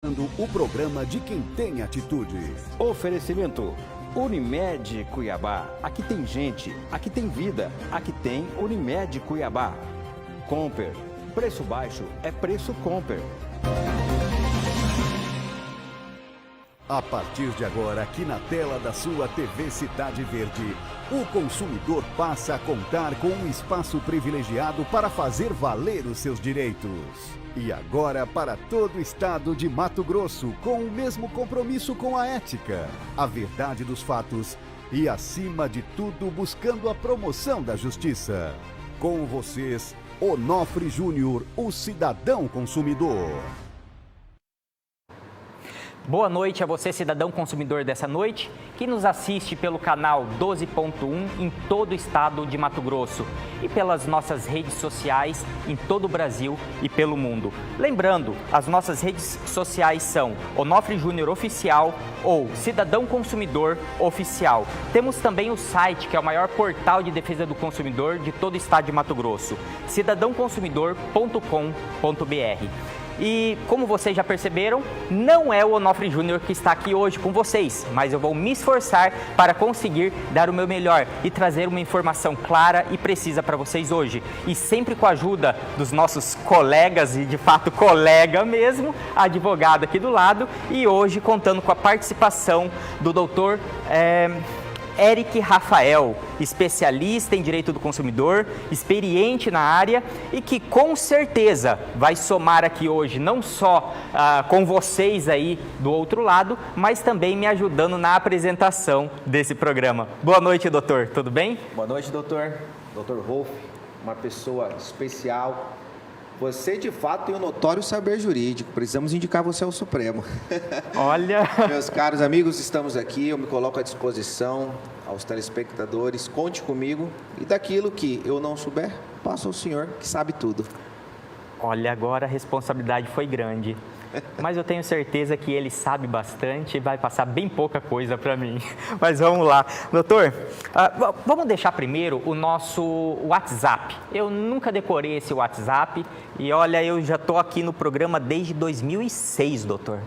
O programa de quem tem atitude. Oferecimento Unimed Cuiabá. Aqui tem gente, aqui tem vida, aqui tem Unimed Cuiabá. Comper. Preço baixo é preço Comper. A partir de agora, aqui na tela da sua TV Cidade Verde, o consumidor passa a contar com um espaço privilegiado para fazer valer os seus direitos. E agora para todo o estado de Mato Grosso, com o mesmo compromisso com a ética, a verdade dos fatos e, acima de tudo, buscando a promoção da justiça. Com vocês, Onofre Júnior, o cidadão consumidor. Boa noite a você, cidadão consumidor dessa noite, que nos assiste pelo canal 12.1 em todo o estado de Mato Grosso e pelas nossas redes sociais em todo o Brasil e pelo mundo. Lembrando, as nossas redes sociais são Onofre Júnior Oficial ou Cidadão Consumidor Oficial. Temos também o site, que é o maior portal de defesa do consumidor de todo o estado de Mato Grosso, cidadãoconsumidor.com.br. E como vocês já perceberam, não é o Onofre Júnior que está aqui hoje com vocês, mas eu vou me esforçar para conseguir dar o meu melhor e trazer uma informação clara e precisa para vocês hoje. E sempre com a ajuda dos nossos colegas, e de fato colega mesmo, advogado aqui do lado, e hoje contando com a participação do doutor Eric Rafael, especialista em direito do consumidor, experiente na área e que com certeza vai somar aqui hoje não só com vocês aí do outro lado, mas também me ajudando na apresentação desse programa. Boa noite, doutor, tudo bem? Boa noite, doutor. Doutor Rolf, uma pessoa especial. Você, de fato, tem um notório saber jurídico. Precisamos indicar você ao Supremo. Olha... Meus caros amigos, estamos aqui. Eu me coloco à disposição aos telespectadores. Conte comigo. E daquilo que eu não souber, passa ao senhor, que sabe tudo. Olha, agora a responsabilidade foi grande. Mas eu tenho certeza que ele sabe bastante e vai passar bem pouca coisa para mim. Mas vamos lá. Doutor, vamos deixar primeiro o nosso WhatsApp. Eu nunca decorei esse WhatsApp e olha, eu já estou aqui no programa desde 2006, doutor.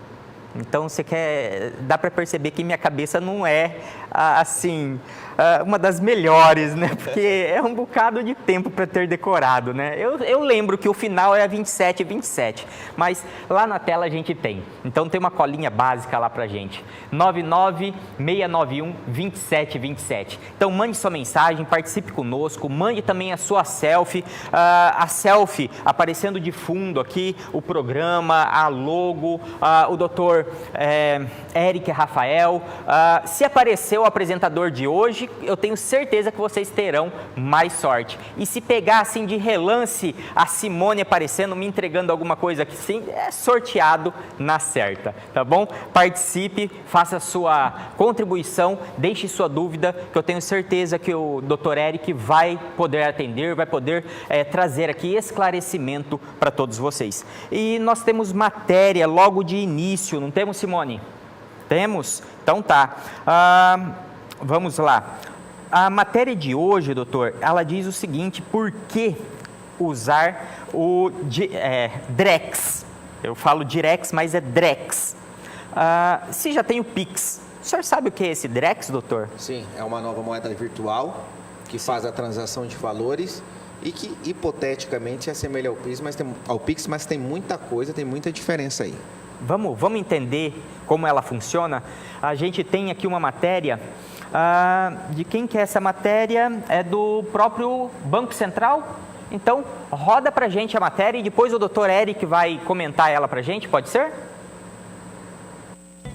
Então, dá para perceber que minha cabeça não é, assim, uma das melhores, né? Porque é um bocado de tempo para ter decorado, né? Eu lembro que o final é 27, mas lá na tela a gente tem. Então, tem uma colinha básica lá para gente. 99691-2727. Então, mande sua mensagem, participe conosco, mande também a sua selfie. A selfie aparecendo de fundo aqui, o programa, a logo, o doutor Eric Rafael. Se aparecer o apresentador de hoje, eu tenho certeza que vocês terão mais sorte. E se pegar assim de relance a Simone aparecendo, me entregando alguma coisa que sim, é sorteado na certa, tá bom? Participe, faça sua contribuição, deixe sua dúvida, que eu tenho certeza que o Dr. Eric vai poder atender, vai poder trazer aqui esclarecimento para todos vocês. E nós temos matéria logo de início, não temos, Simone? Temos? Então tá. Vamos lá. A matéria de hoje, doutor, ela diz o seguinte: por que usar o Drex? Eu falo Direx, mas é Drex. Se já tem o Pix, o senhor sabe o que é esse Drex, doutor? Sim, é uma nova moeda virtual que faz a transação de valores e que, hipoteticamente, se assemelha ao Pix, mas tem muita coisa, tem muita diferença aí. Vamos entender como ela funciona? A gente tem aqui uma matéria, de quem que é essa matéria? É do próprio Banco Central. Então, roda pra gente a matéria e depois o Dr. Eric vai comentar ela pra gente, pode ser?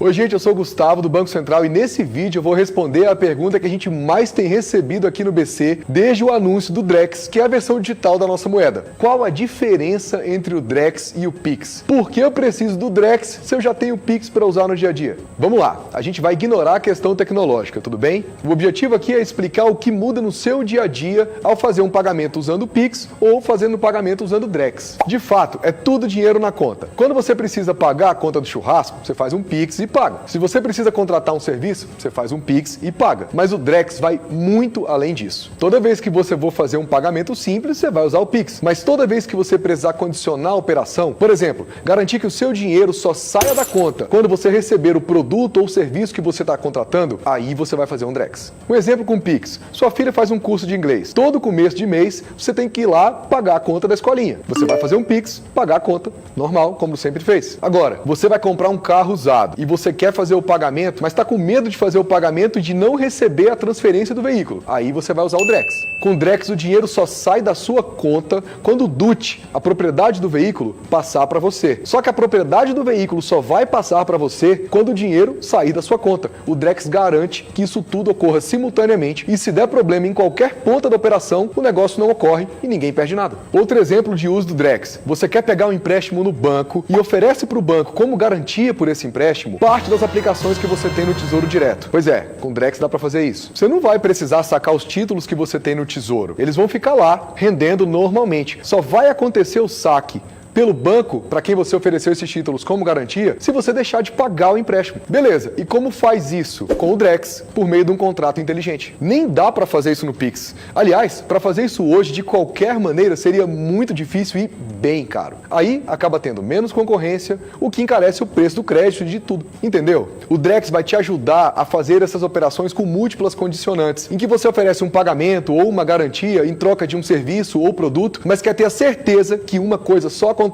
Oi, gente, eu sou o Gustavo do Banco Central e nesse vídeo eu vou responder a pergunta que a gente mais tem recebido aqui no BC desde o anúncio do Drex, que é a versão digital da nossa moeda. Qual a diferença entre o Drex e o Pix? Por que eu preciso do Drex se eu já tenho o Pix para usar no dia a dia? Vamos lá, a gente vai ignorar a questão tecnológica, tudo bem? O objetivo aqui é explicar o que muda no seu dia a dia ao fazer um pagamento usando o Pix ou fazendo um pagamento usando o Drex. De fato, é tudo dinheiro na conta. Quando você precisa pagar a conta do churrasco, você faz um Pix Pix e paga. Se você precisa contratar um serviço, você faz um Pix e paga. Mas o Drex vai muito além disso. Toda vez que você for fazer um pagamento simples, você vai usar o Pix. Mas toda vez que você precisar condicionar a operação, por exemplo, garantir que o seu dinheiro só saia da conta quando você receber o produto ou serviço que você está contratando, aí você vai fazer um Drex. Um exemplo com o Pix. Sua filha faz um curso de inglês. Todo começo de mês, você tem que ir lá pagar a conta da escolinha. Você vai fazer um Pix, pagar a conta, normal, como sempre fez. Agora, você vai comprar um carro usado e você quer fazer o pagamento, mas está com medo de fazer o pagamento e de não receber a transferência do veículo. Aí você vai usar o Drex. Com o Drex, o dinheiro só sai da sua conta quando o DUT, a propriedade do veículo, passar para você. Só que a propriedade do veículo só vai passar para você quando o dinheiro sair da sua conta. O Drex garante que isso tudo ocorra simultaneamente e se der problema em qualquer ponta da operação, o negócio não ocorre e ninguém perde nada. Outro exemplo de uso do Drex. Você quer pegar um empréstimo no banco e oferece para o banco como garantia por esse empréstimo parte das aplicações que você tem no Tesouro Direto. Pois é, com o Drex dá para fazer isso. Você não vai precisar sacar os títulos que você tem no Tesouro. Eles vão ficar lá, rendendo normalmente. Só vai acontecer o saque pelo banco, para quem você ofereceu esses títulos como garantia, se você deixar de pagar o empréstimo. Beleza, e como faz isso? Com o Drex, por meio de um contrato inteligente. Nem dá para fazer isso no Pix. Aliás, para fazer isso hoje, de qualquer maneira, seria muito difícil e bem caro. Aí, acaba tendo menos concorrência, o que encarece o preço do crédito e de tudo. Entendeu? O Drex vai te ajudar a fazer essas operações com múltiplas condicionantes, em que você oferece um pagamento ou uma garantia em troca de um serviço ou produto, mas quer ter a certeza que uma coisa só acontece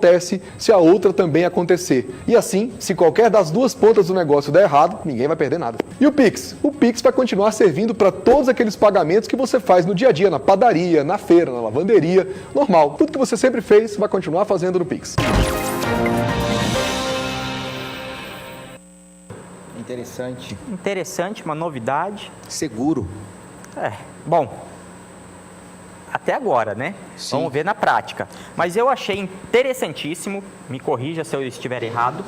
se a outra também acontecer. E assim, se qualquer das duas pontas do negócio der errado, ninguém vai perder nada. E o Pix? O Pix vai continuar servindo para todos aqueles pagamentos que você faz no dia a dia, na padaria, na feira, na lavanderia, normal. Tudo que você sempre fez, vai continuar fazendo no Pix. Interessante. Interessante, uma novidade. Seguro. Bom, até agora, né? Sim. Vamos ver na prática. Mas eu achei interessantíssimo, me corrija se eu estiver errado,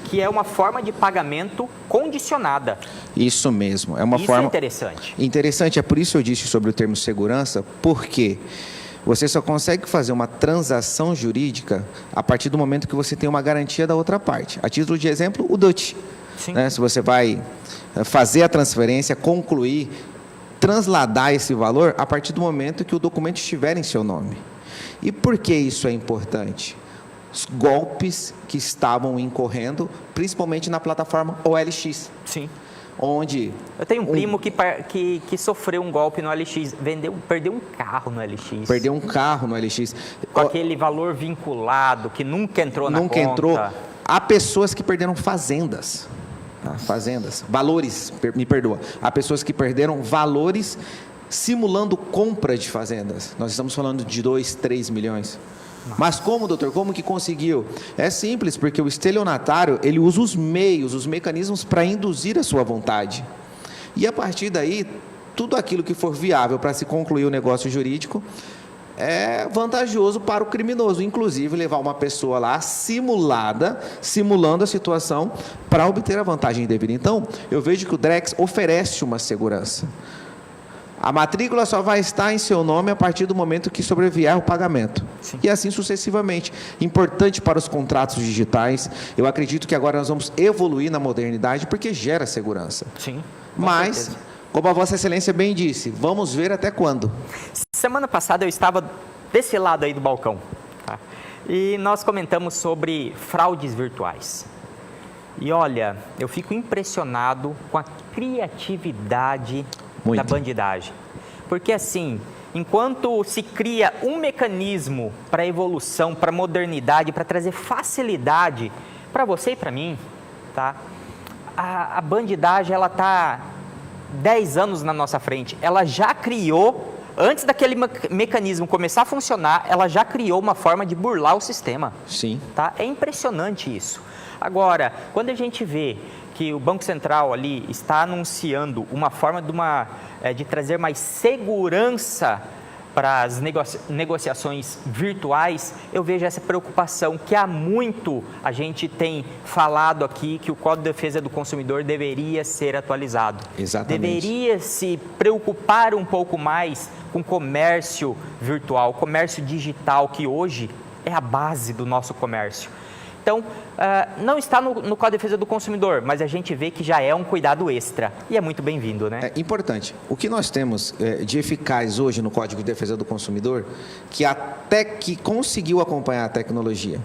que é uma forma de pagamento condicionada. Isso mesmo. É uma Isso forma é interessante. Interessante, é por isso que eu disse sobre o termo segurança, porque você só consegue fazer uma transação jurídica a partir do momento que você tem uma garantia da outra parte. A título de exemplo, o DUT. Sim. Né? Se você vai fazer a transferência, concluir, transladar esse valor a partir do momento que o documento estiver em seu nome. E por que isso é importante? Os golpes que estavam incorrendo, principalmente na plataforma OLX. Sim. Onde Eu tenho um primo que sofreu um golpe no OLX, perdeu um carro no OLX. Perdeu um carro no OLX. Com aquele valor vinculado, que nunca entrou na conta. Nunca entrou. Há pessoas que perderam fazendas. Valores, me perdoa. Há pessoas que perderam valores simulando compra de fazendas. Nós estamos falando de 2, 3 milhões. Mas como, doutor? Como que conseguiu? É simples, porque o estelionatário, ele usa os meios, os mecanismos para induzir a sua vontade. E a partir daí, tudo aquilo que for viável para se concluir o negócio jurídico é vantajoso para o criminoso, inclusive levar uma pessoa lá simulando a situação para obter a vantagem devida. Então, eu vejo que o Drex oferece uma segurança. A matrícula só vai estar em seu nome a partir do momento que sobrevier o pagamento. Sim. E assim sucessivamente. Importante para os contratos digitais. Eu acredito que agora nós vamos evoluir na modernidade porque gera segurança. Sim. Mas, certeza. Como a Vossa Excelência bem disse, vamos ver até quando. Semana passada eu estava desse lado aí do balcão, tá? E nós comentamos sobre fraudes virtuais. E olha, eu fico impressionado com a criatividade da bandidagem. Porque assim, enquanto se cria um mecanismo para evolução, para modernidade, para trazer facilidade para você e para mim, tá? A bandidagem, ela está 10 anos na nossa frente. Ela já criou, antes daquele mecanismo começar a funcionar, ela já criou uma forma de burlar o sistema. Sim. Tá? É impressionante isso. Agora, quando a gente vê que o Banco Central ali está anunciando uma forma de trazer mais segurança para as negociações virtuais, eu vejo essa preocupação que há muito a gente tem falado aqui, que o Código de Defesa do Consumidor deveria ser atualizado. Exatamente. Deveria se preocupar um pouco mais com o comércio virtual, comércio digital, que hoje é a base do nosso comércio. Então, não está no Código de Defesa do Consumidor, mas a gente vê que já é um cuidado extra e é muito bem-vindo, né? É importante. O que nós temos de eficaz hoje no Código de Defesa do Consumidor, que até que conseguiu acompanhar a tecnologia,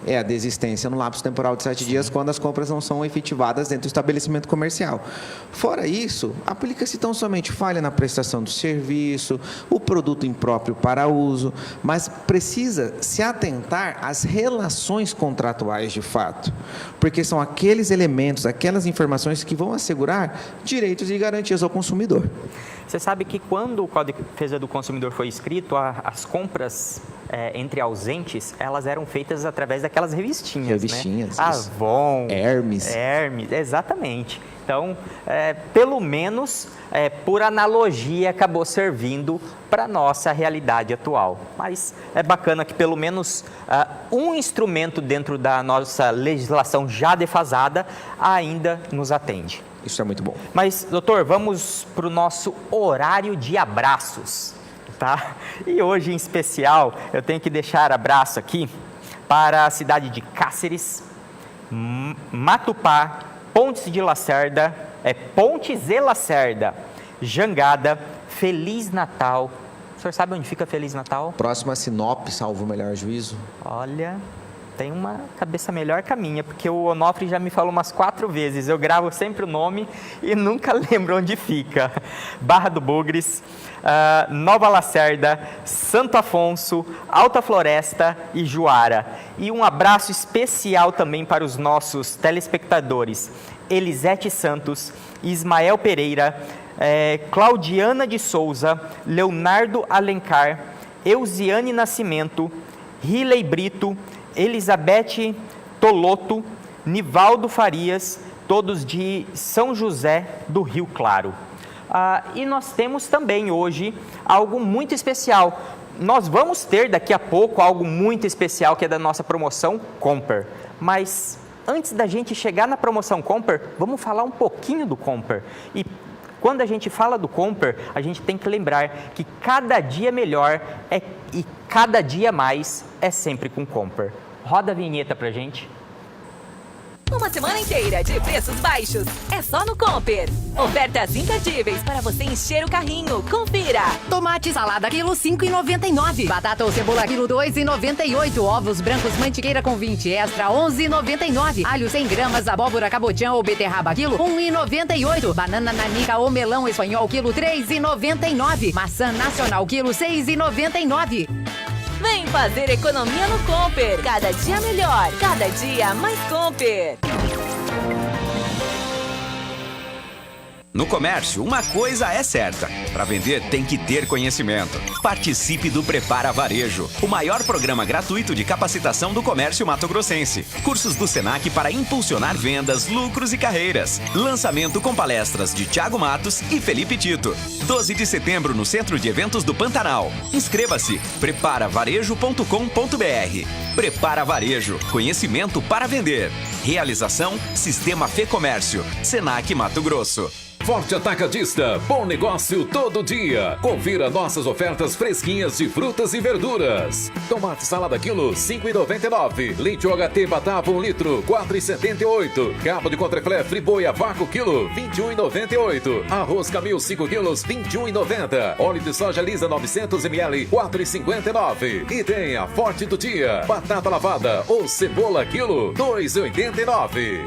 é a desistência no lapso temporal de 7 dias quando as compras não são efetivadas dentro do estabelecimento comercial. Fora isso, aplica-se tão somente falha na prestação do serviço, o produto impróprio para uso, mas precisa se atentar às relações contratuais de fato, porque são aqueles elementos, aquelas informações que vão assegurar direitos e garantias ao consumidor. Você sabe que quando o Código de Defesa do Consumidor foi escrito, as compras entre ausentes, elas eram feitas através daquelas revistinhas, né? Avon, Hermes, exatamente. Então, pelo menos, por analogia, acabou servindo para a nossa realidade atual. Mas é bacana que pelo menos um instrumento dentro da nossa legislação já defasada ainda nos atende. Isso é muito bom. Mas, doutor, vamos para o nosso horário de abraços, tá? E hoje, em especial, eu tenho que deixar abraço aqui para a cidade de Cáceres, Matupá, Pontes de Lacerda, Pontes e Lacerda, Jangada, Feliz Natal. O senhor sabe onde fica Feliz Natal? Próximo a Sinop, salvo o melhor juízo. Olha, tem uma cabeça melhor que a minha, porque o Onofre já me falou umas 4 vezes. Eu gravo sempre o nome e nunca lembro onde fica. Barra do Bugres, Nova Lacerda, Santo Afonso, Alta Floresta e Juara. E um abraço especial também para os nossos telespectadores. Elisete Santos, Ismael Pereira, Claudiana de Souza, Leonardo Alencar, Eusiane Nascimento, Riley Brito, Elizabeth Toloto, Nivaldo Farias, todos de São José do Rio Claro. E nós temos também hoje algo muito especial. Nós vamos ter daqui a pouco algo muito especial que é da nossa promoção Comper. Mas antes da gente chegar na promoção Comper, vamos falar um pouquinho do Comper. E quando a gente fala do Comper, a gente tem que lembrar que cada dia melhor e cada dia mais é sempre com Comper. Roda a vinheta pra gente. Uma semana inteira de preços baixos é só no Comper. Ofertas imperdíveis para você encher o carrinho. Confira. Tomate salada quilo 5,99. Batata ou cebola quilo 2,98. Ovos brancos mantiqueira com 20 extra 11,99. Alho 100 gramas, abóbora cabotiã ou beterraba quilo 1,98. Banana nanica ou melão espanhol quilo 3,99. Maçã nacional quilo 6,99. Vem fazer economia no Comper. Cada dia melhor, cada dia mais Comper. No comércio, uma coisa é certa. Para vender, tem que ter conhecimento. Participe do Prepara Varejo, o maior programa gratuito de capacitação do comércio mato-grossense. Cursos do Senac para impulsionar vendas, lucros e carreiras. Lançamento com palestras de Thiago Matos e Felipe Tito. 12 de setembro no Centro de Eventos do Pantanal. Inscreva-se. preparavarejo.com.br. Prepara Varejo, conhecimento para vender. Realização, Sistema Fê Comércio. Senac Mato Grosso. Forte Atacadista, bom negócio todo dia. Confira nossas ofertas fresquinhas de frutas e verduras. Tomate salada quilo 5,99. Leite UHT Batava 1 litro 4,78. Cabo de contrafilé Friboi a vácuo quilo 21,98. Arroz Camil 5 quilos 21,90. Óleo de soja lisa 900 ml 4,59. E tem a Forte do dia, batata lavada ou cebola quilo 2,89.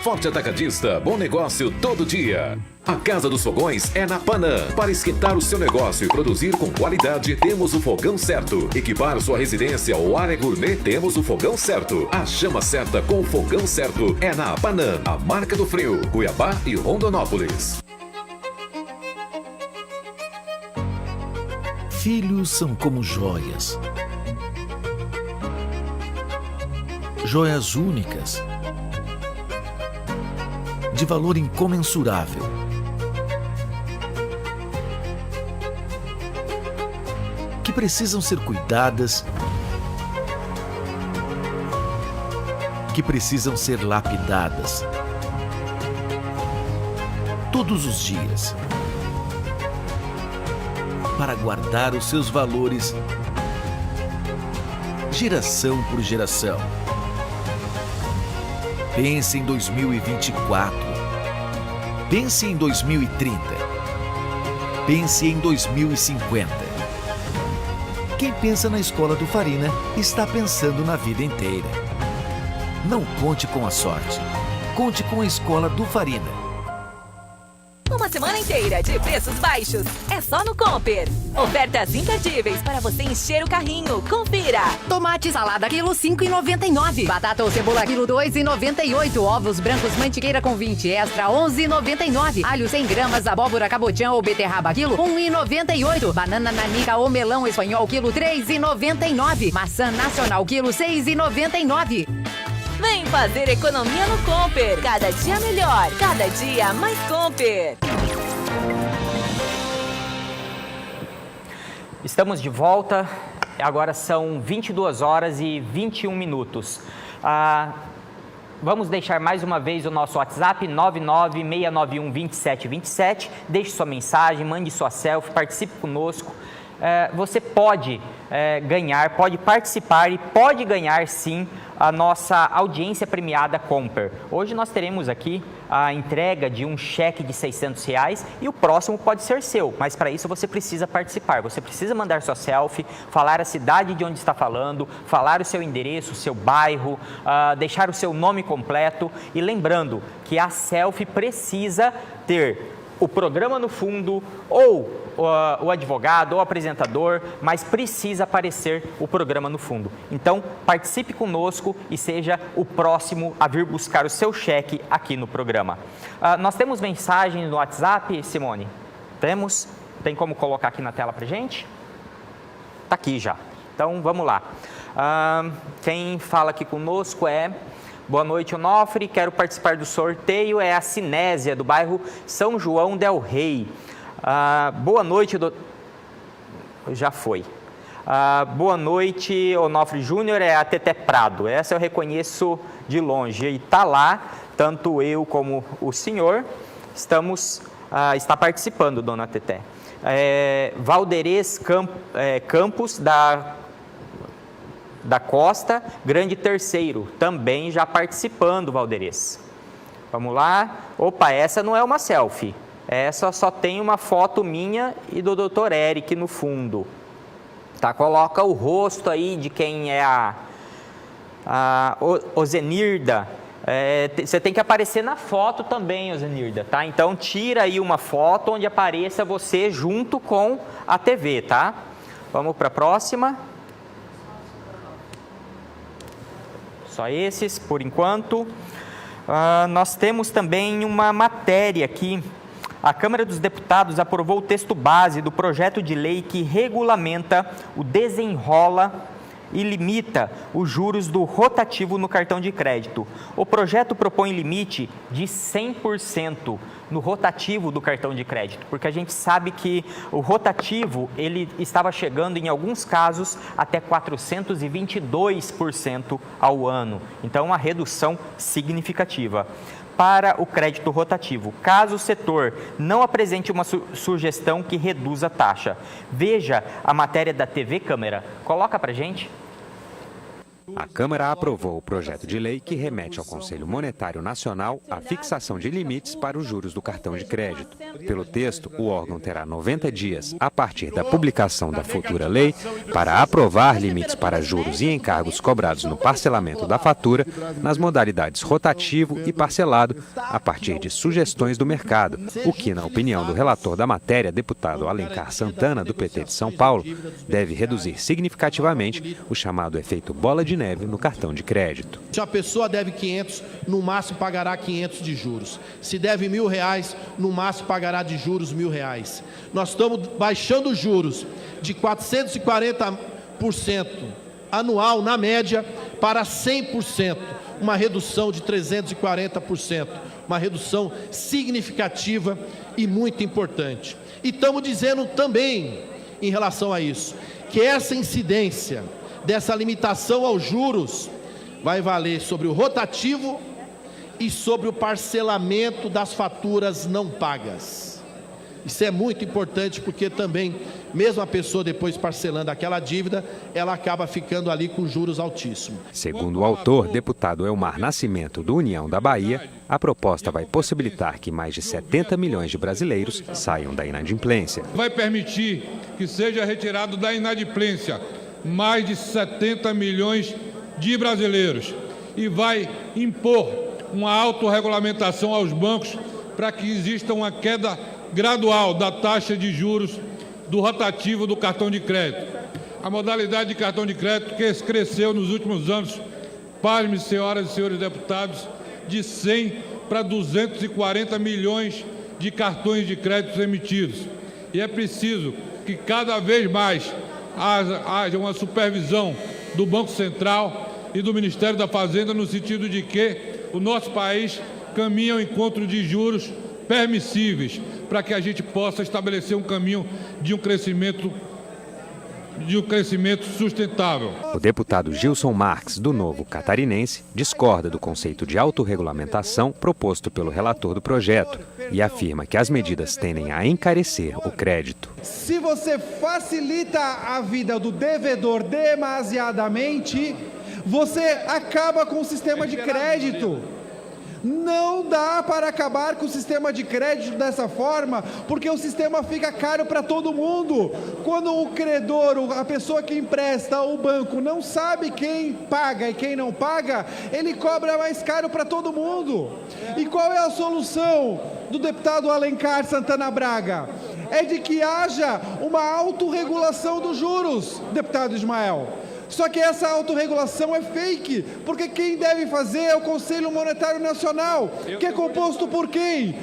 Forte Atacadista, bom negócio todo dia. A Casa dos Fogões é na Panam. Para esquentar o seu negócio e produzir com qualidade, temos o fogão certo. Equipar sua residência ou área gourmet, temos o fogão certo. A chama certa com o fogão certo é na Panam, a marca do frio, Cuiabá e Rondonópolis. Filhos são como joias. Joias únicas, de valor incomensurável. Que precisam ser cuidadas, que precisam ser lapidadas. Todos os dias. Para guardar os seus valores, geração por geração. Pense em 2024. Pense em 2030. Pense em 2050. Quem pensa na escola do Farina está pensando na vida inteira. Não conte com a sorte. Conte com a escola do Farina. Uma semana inteira de preços baixos. É só no Comper. Ofertas imperdíveis para você encher o carrinho. Confira. Tomate salada quilo 5,99. Batata ou cebola quilo 2,98. Ovos brancos mantiqueira com 20 extra 11,99. Alho 100 gramas, abóbora cabotiã ou beterraba quilo 1,98. Banana nanica ou melão espanhol quilo 3,99. Maçã nacional quilo 6,99. Vem fazer economia no Comper. Cada dia melhor. Cada dia mais Comper. Estamos de volta. Agora são 22 horas e 21 minutos. Vamos deixar mais uma vez o nosso WhatsApp, 996912727. Deixe sua mensagem, mande sua selfie, participe conosco. Você pode ganhar, pode participar e pode ganhar sim a nossa audiência premiada Comper. Hoje nós teremos aqui a entrega de um cheque de R$600 e o próximo pode ser seu, mas para isso você precisa participar, você precisa mandar sua selfie, falar a cidade de onde está falando, falar o seu endereço, o seu bairro, deixar o seu nome completo e lembrando que a selfie precisa ter o programa no fundo ou o advogado ou o apresentador, mas precisa aparecer o programa no fundo. Então, participe conosco e seja o próximo a vir buscar o seu cheque aqui no programa. Nós temos mensagens no WhatsApp, Simone? Temos? Tem como colocar aqui na tela pra gente? Tá aqui já. Então, vamos lá. Quem fala aqui conosco é... Boa noite, Onofre. Quero participar do sorteio. É a Cinésia, do bairro São João del Rei. Boa noite, já foi. Boa noite, Onofre Júnior. É a Teté Prado. Essa eu reconheço de longe. E está lá, tanto eu como o senhor, está participando, dona Teté. Valderez Campos, da Costa, Grande Terceiro, também já participando, Valderez. Vamos lá. Opa, essa não é uma selfie. Essa só tem uma foto minha e do Dr. Eric no fundo. Tá, coloca o rosto aí de quem é a Ozenirda. Você tem que aparecer na foto também, Ozenirda, tá? Então tira aí uma foto onde apareça você junto com a TV, tá? Vamos para a próxima. Só esses, por enquanto. Nós temos também uma matéria aqui. A Câmara dos Deputados aprovou o texto base do projeto de lei que regulamenta o desenrola e limita os juros do rotativo no cartão de crédito. O projeto propõe limite de 100% no rotativo do cartão de crédito, porque a gente sabe que o rotativo ele estava chegando em alguns casos até 422% ao ano. Então, uma redução significativa. Para o crédito rotativo, caso o setor não apresente uma sugestão que reduza a taxa. Veja a matéria da TV Câmara. Coloca para gente. A Câmara aprovou o projeto de lei que remete ao Conselho Monetário Nacional a fixação de limites para os juros do cartão de crédito. Pelo texto, o órgão terá 90 dias, a partir da publicação da futura lei, para aprovar limites para juros e encargos cobrados no parcelamento da fatura, nas modalidades rotativo e parcelado, a partir de sugestões do mercado, o que, na opinião do relator da matéria, deputado Alencar Santana, do PT de São Paulo, deve reduzir significativamente o chamado efeito bola de neve no cartão de crédito. Se a pessoa deve 500, no máximo pagará 500 de juros. Se deve R$1.000, no máximo pagará de juros R$1.000. Nós estamos baixando os juros de 440% anual, na média, para 100%. Uma redução de 340%. Uma redução significativa e muito importante. E estamos dizendo também, em relação a isso, que essa incidência dessa limitação aos juros vai valer sobre o rotativo e sobre o parcelamento das faturas não pagas. Isso é muito importante porque também, mesmo a pessoa depois parcelando aquela dívida, ela acaba ficando ali com juros altíssimos. Segundo o autor, deputado Elmar Nascimento, do União da Bahia, a proposta vai possibilitar que mais de 70 milhões de brasileiros saiam da inadimplência. Vai permitir que seja retirado da inadimplência mais de 70 milhões de brasileiros e vai impor uma autorregulamentação aos bancos para que exista uma queda gradual da taxa de juros do rotativo do cartão de crédito. A modalidade de cartão de crédito que cresceu nos últimos anos, pasme, senhoras e senhores deputados, de 100 para 240 milhões de cartões de crédito emitidos. E é preciso que cada vez mais haja uma supervisão do Banco Central e do Ministério da Fazenda no sentido de que o nosso país caminha ao encontro de juros permissíveis para que a gente possa estabelecer um caminho de um crescimento sustentável. O deputado Gilson Marques, do Novo Catarinense, discorda do conceito de autorregulamentação proposto pelo relator do projeto e afirma que as medidas tendem a encarecer o crédito. Se você facilita a vida do devedor demasiadamente, você acaba com o sistema de crédito. Não dá para acabar com o sistema de crédito dessa forma, porque o sistema fica caro para todo mundo. Quando o credor, a pessoa que empresta, o banco, não sabe quem paga e quem não paga, ele cobra mais caro para todo mundo. E qual é a solução do deputado Alencar Santana Braga? É de que haja uma autorregulação dos juros, deputado Ismael. Só que essa autorregulação é fake, porque quem deve fazer é o Conselho Monetário Nacional, que é composto por quem?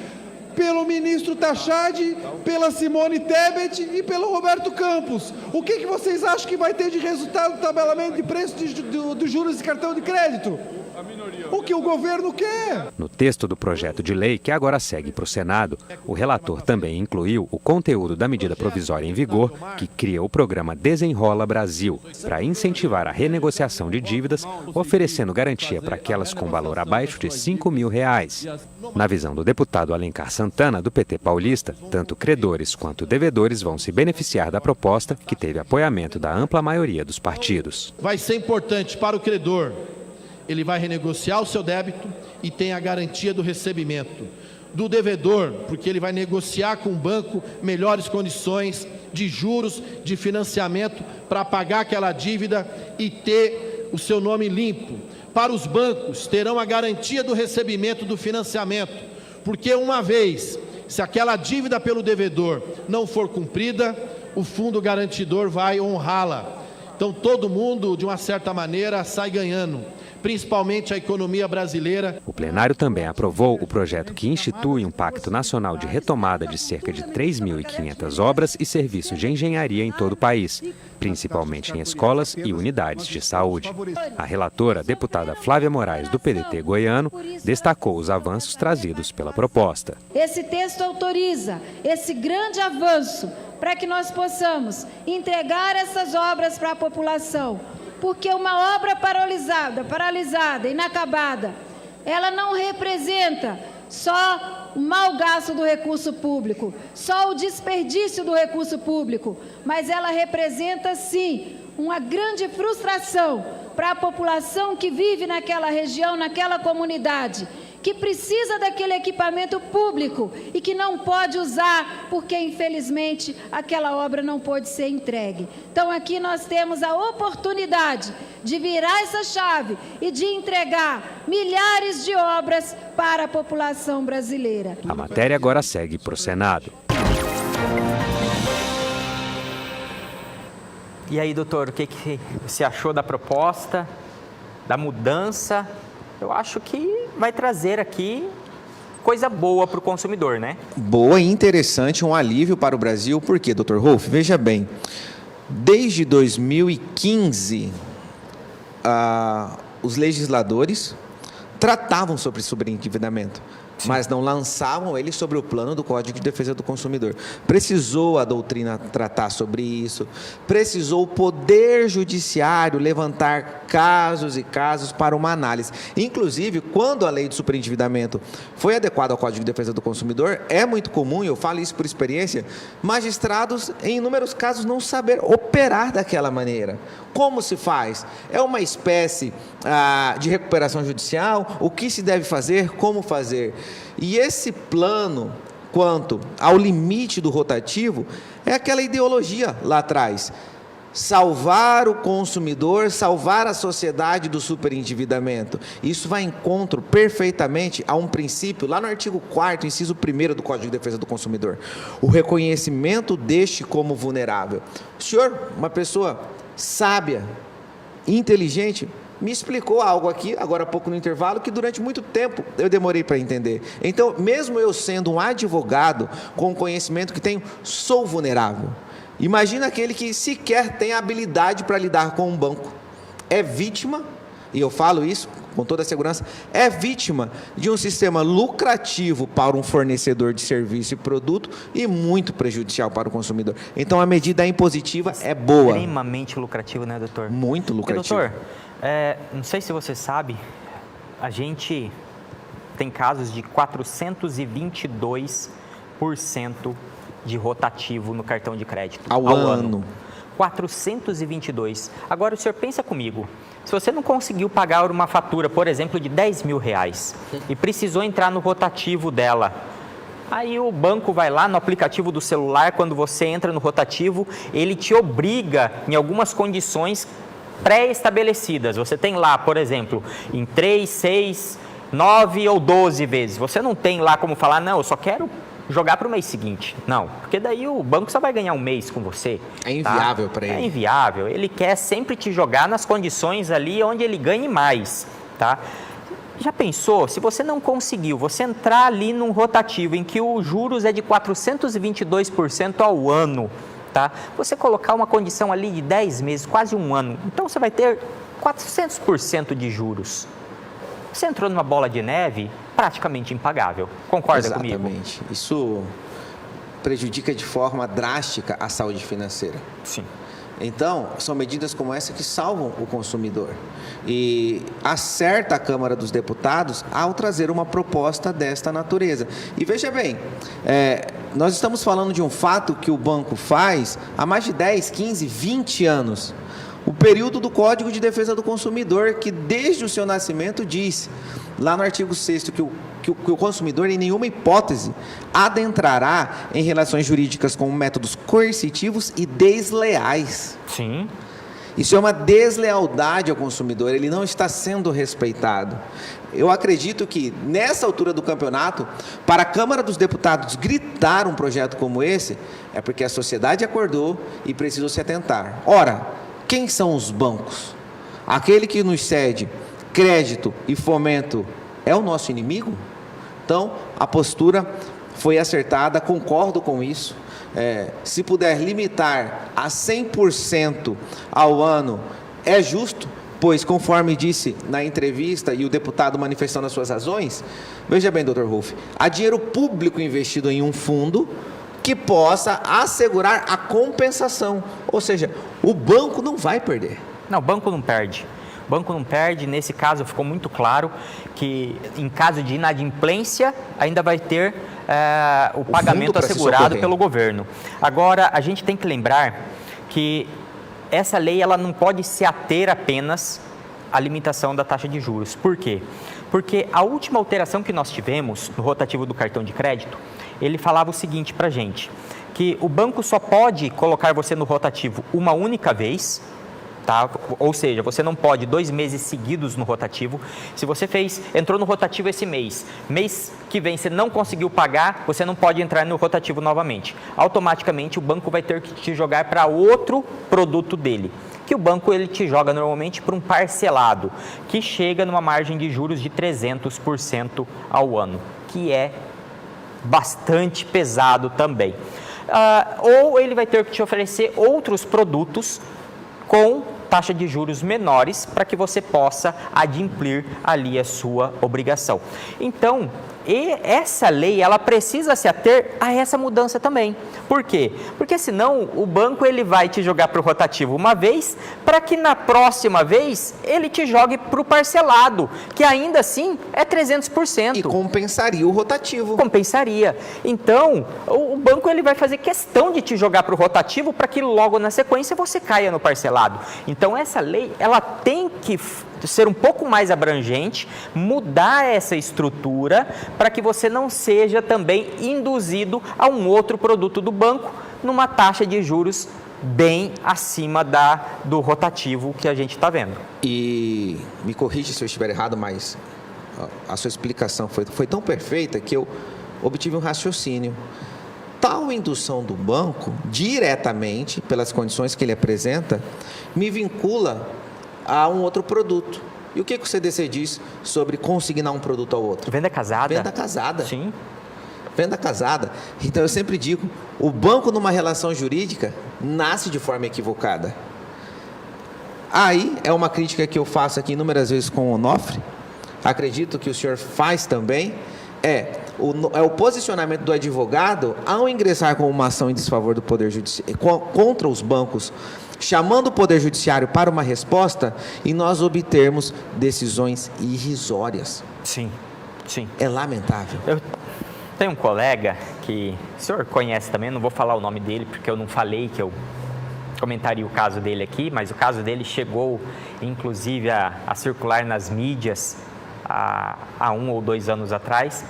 Pelo ministro Tachad, pela Simone Tebet e pelo Roberto Campos. O que vocês acham que vai ter de resultado do tabelamento de preço dos juros de cartão de crédito? O que o governo quer. No texto do projeto de lei, que agora segue para o Senado, o relator também incluiu o conteúdo da medida provisória em vigor, que cria o programa Desenrola Brasil, para incentivar a renegociação de dívidas, oferecendo garantia para aquelas com valor abaixo de R$5 mil. Na visão do deputado Alencar Santana, do PT paulista, tanto credores quanto devedores vão se beneficiar da proposta, que teve apoiamento da ampla maioria dos partidos. Vai ser importante para o credor. Ele vai renegociar o seu débito e tem a garantia do recebimento. Do devedor, porque ele vai negociar com o banco melhores condições de juros, de financiamento para pagar aquela dívida e ter o seu nome limpo. Para os bancos, terão a garantia do recebimento do financiamento, porque uma vez, se aquela dívida pelo devedor não for cumprida, o fundo garantidor vai honrá-la. Então todo mundo, de uma certa maneira, sai ganhando, principalmente a economia brasileira. O plenário também aprovou o projeto que institui um pacto nacional de retomada de cerca de 3.500 obras e serviços de engenharia em todo o país, principalmente em escolas e unidades de saúde. A relatora, deputada Flávia Moraes, do PDT goiano, destacou os avanços trazidos pela proposta. Esse texto autoriza esse grande avanço para que nós possamos entregar essas obras para a população. Porque uma obra paralisada, inacabada, ela não representa só o mau gasto do recurso público, só o desperdício do recurso público, mas ela representa, sim, uma grande frustração para a população que vive naquela região, naquela comunidade, que precisa daquele equipamento público e que não pode usar porque, infelizmente, aquela obra não pôde ser entregue. Então, aqui nós temos a oportunidade de virar essa chave e de entregar milhares de obras para a população brasileira. A matéria agora segue para o Senado. E aí, doutor, o que você achou da proposta, da mudança? Eu acho que vai trazer aqui coisa boa para o consumidor, né? Boa e interessante, um alívio para o Brasil. Por quê, Dr. Rolf? Veja bem, desde 2015, os legisladores tratavam sobre sobreendividamento, mas não lançavam ele sobre o plano do Código de Defesa do Consumidor. Precisou a doutrina tratar sobre isso, precisou o Poder Judiciário levantar casos e casos para uma análise. Inclusive, quando a lei de superendividamento foi adequada ao Código de Defesa do Consumidor, é muito comum, e eu falo isso por experiência, magistrados, em inúmeros casos, não saber operar daquela maneira. Como se faz? É uma espécie de recuperação judicial? O que se deve fazer? Como fazer? E esse plano, quanto ao limite do rotativo, é aquela ideologia lá atrás. Salvar o consumidor, salvar a sociedade do superendividamento. Isso vai em encontro perfeitamente a um princípio, lá no artigo 4º, inciso 1º do Código de Defesa do Consumidor. O reconhecimento deste como vulnerável. O senhor, uma pessoa sábia, inteligente, me explicou algo aqui, agora há pouco no intervalo, que durante muito tempo eu demorei para entender. Então, mesmo eu sendo um advogado, com o conhecimento que tenho, sou vulnerável. Imagina aquele que sequer tem habilidade para lidar com um banco. É vítima, e eu falo isso com toda a segurança, é vítima de um sistema lucrativo para um fornecedor de serviço e produto e muito prejudicial para o consumidor. Então, a medida impositiva é boa. Extremamente lucrativo, né, doutor? Muito lucrativo. Doutor, não sei se você sabe, a gente tem casos de 422% de rotativo no cartão de crédito. Ao ano. 422. Agora, o senhor pensa comigo, se você não conseguiu pagar uma fatura, por exemplo, de R$10.000 e precisou entrar no rotativo dela, aí o banco vai lá no aplicativo do celular, quando você entra no rotativo, ele te obriga em algumas condições pré-estabelecidas. Você tem lá, por exemplo, em 3, 6, 9 ou 12 vezes. Você não tem lá como falar, não, eu só quero jogar para o mês seguinte. Não, porque daí o banco só vai ganhar um mês com você. É inviável para ele. É inviável. Ele quer sempre te jogar nas condições ali onde ele ganhe mais, tá? Já pensou, se você não conseguiu, você entrar ali num rotativo em que o juros é de 422% ao ano, tá? Você colocar uma condição ali de 10 meses, quase um ano, então você vai ter 400% de juros. Você entrou numa bola de neve praticamente impagável. Concorda comigo? Exatamente. Isso prejudica de forma drástica a saúde financeira. Sim. Então, são medidas como essa que salvam o consumidor. E acerta a Câmara dos Deputados ao trazer uma proposta desta natureza. E veja bem, nós estamos falando de um fato que o banco faz há mais de 10, 15, 20 anos. O período do Código de Defesa do Consumidor, que desde o seu nascimento diz, lá no artigo 6º, que o consumidor, em nenhuma hipótese, adentrará em relações jurídicas com métodos coercitivos e desleais. Sim. Isso é uma deslealdade ao consumidor, ele não está sendo respeitado. Eu acredito que, nessa altura do campeonato, para a Câmara dos Deputados gritar um projeto como esse, é porque a sociedade acordou e precisou se atentar. Ora, quem são os bancos? Aquele que nos cede crédito e fomento é o nosso inimigo? Então, a postura foi acertada, concordo com isso. Se puder limitar a 100% ao ano, é justo, pois, conforme disse na entrevista e o deputado manifestando as suas razões, veja bem, Dr. Rolf, há dinheiro público investido em um fundo que possa assegurar a compensação. Ou seja, o banco não vai perder. Não, o banco não perde. O banco não perde. Nesse caso, ficou muito claro que, em caso de inadimplência, ainda vai ter o pagamento assegurado pelo governo. Agora, a gente tem que lembrar que essa lei ela não pode se ater apenas à limitação da taxa de juros. Por quê? Porque a última alteração que nós tivemos no rotativo do cartão de crédito, ele falava o seguinte para a gente, que o banco só pode colocar você no rotativo uma única vez, tá? Ou seja, você não pode 2 meses seguidos no rotativo. Se você entrou no rotativo esse mês que vem você não conseguiu pagar, você não pode entrar no rotativo novamente. Automaticamente o banco vai ter que te jogar para outro produto dele, que o banco ele te joga normalmente para um parcelado, que chega numa margem de juros de 300% ao ano, que é bastante pesado também. Ou ele vai ter que te oferecer outros produtos com taxa de juros menores para que você possa adimplir ali a sua obrigação. Então, essa lei, ela precisa se ater a essa mudança também. Por quê? Porque senão o banco ele vai te jogar para o rotativo uma vez, para que na próxima vez ele te jogue para o parcelado, que ainda assim é 300%. E compensaria o rotativo. Compensaria. Então, o banco ele vai fazer questão de te jogar para o rotativo para que logo na sequência você caia no parcelado. Então, essa lei, ela tem que ser um pouco mais abrangente, mudar essa estrutura para que você não seja também induzido a um outro produto do banco numa taxa de juros bem acima do rotativo que a gente está vendo. E me corrige se eu estiver errado, mas a sua explicação foi tão perfeita que eu obtive um raciocínio. Tal indução do banco, diretamente, pelas condições que ele apresenta, me vincula a um outro produto. E o que o CDC diz sobre consignar um produto ao outro? Venda casada. Venda casada. Sim. Venda casada. Então, eu sempre digo, o banco numa relação jurídica nasce de forma equivocada. Aí, é uma crítica que eu faço aqui inúmeras vezes com o Onofre, acredito que o senhor faz também, é o posicionamento do advogado ao ingressar com uma ação em desfavor do Poder Judiciário, contra os bancos, chamando o Poder Judiciário para uma resposta e nós obtermos decisões irrisórias. Sim, sim. É lamentável. Eu tenho um colega que o senhor conhece também, não vou falar o nome dele porque eu não falei que eu comentaria o caso dele aqui, mas o caso dele chegou inclusive a circular nas mídias há 1 ou 2 anos atrás,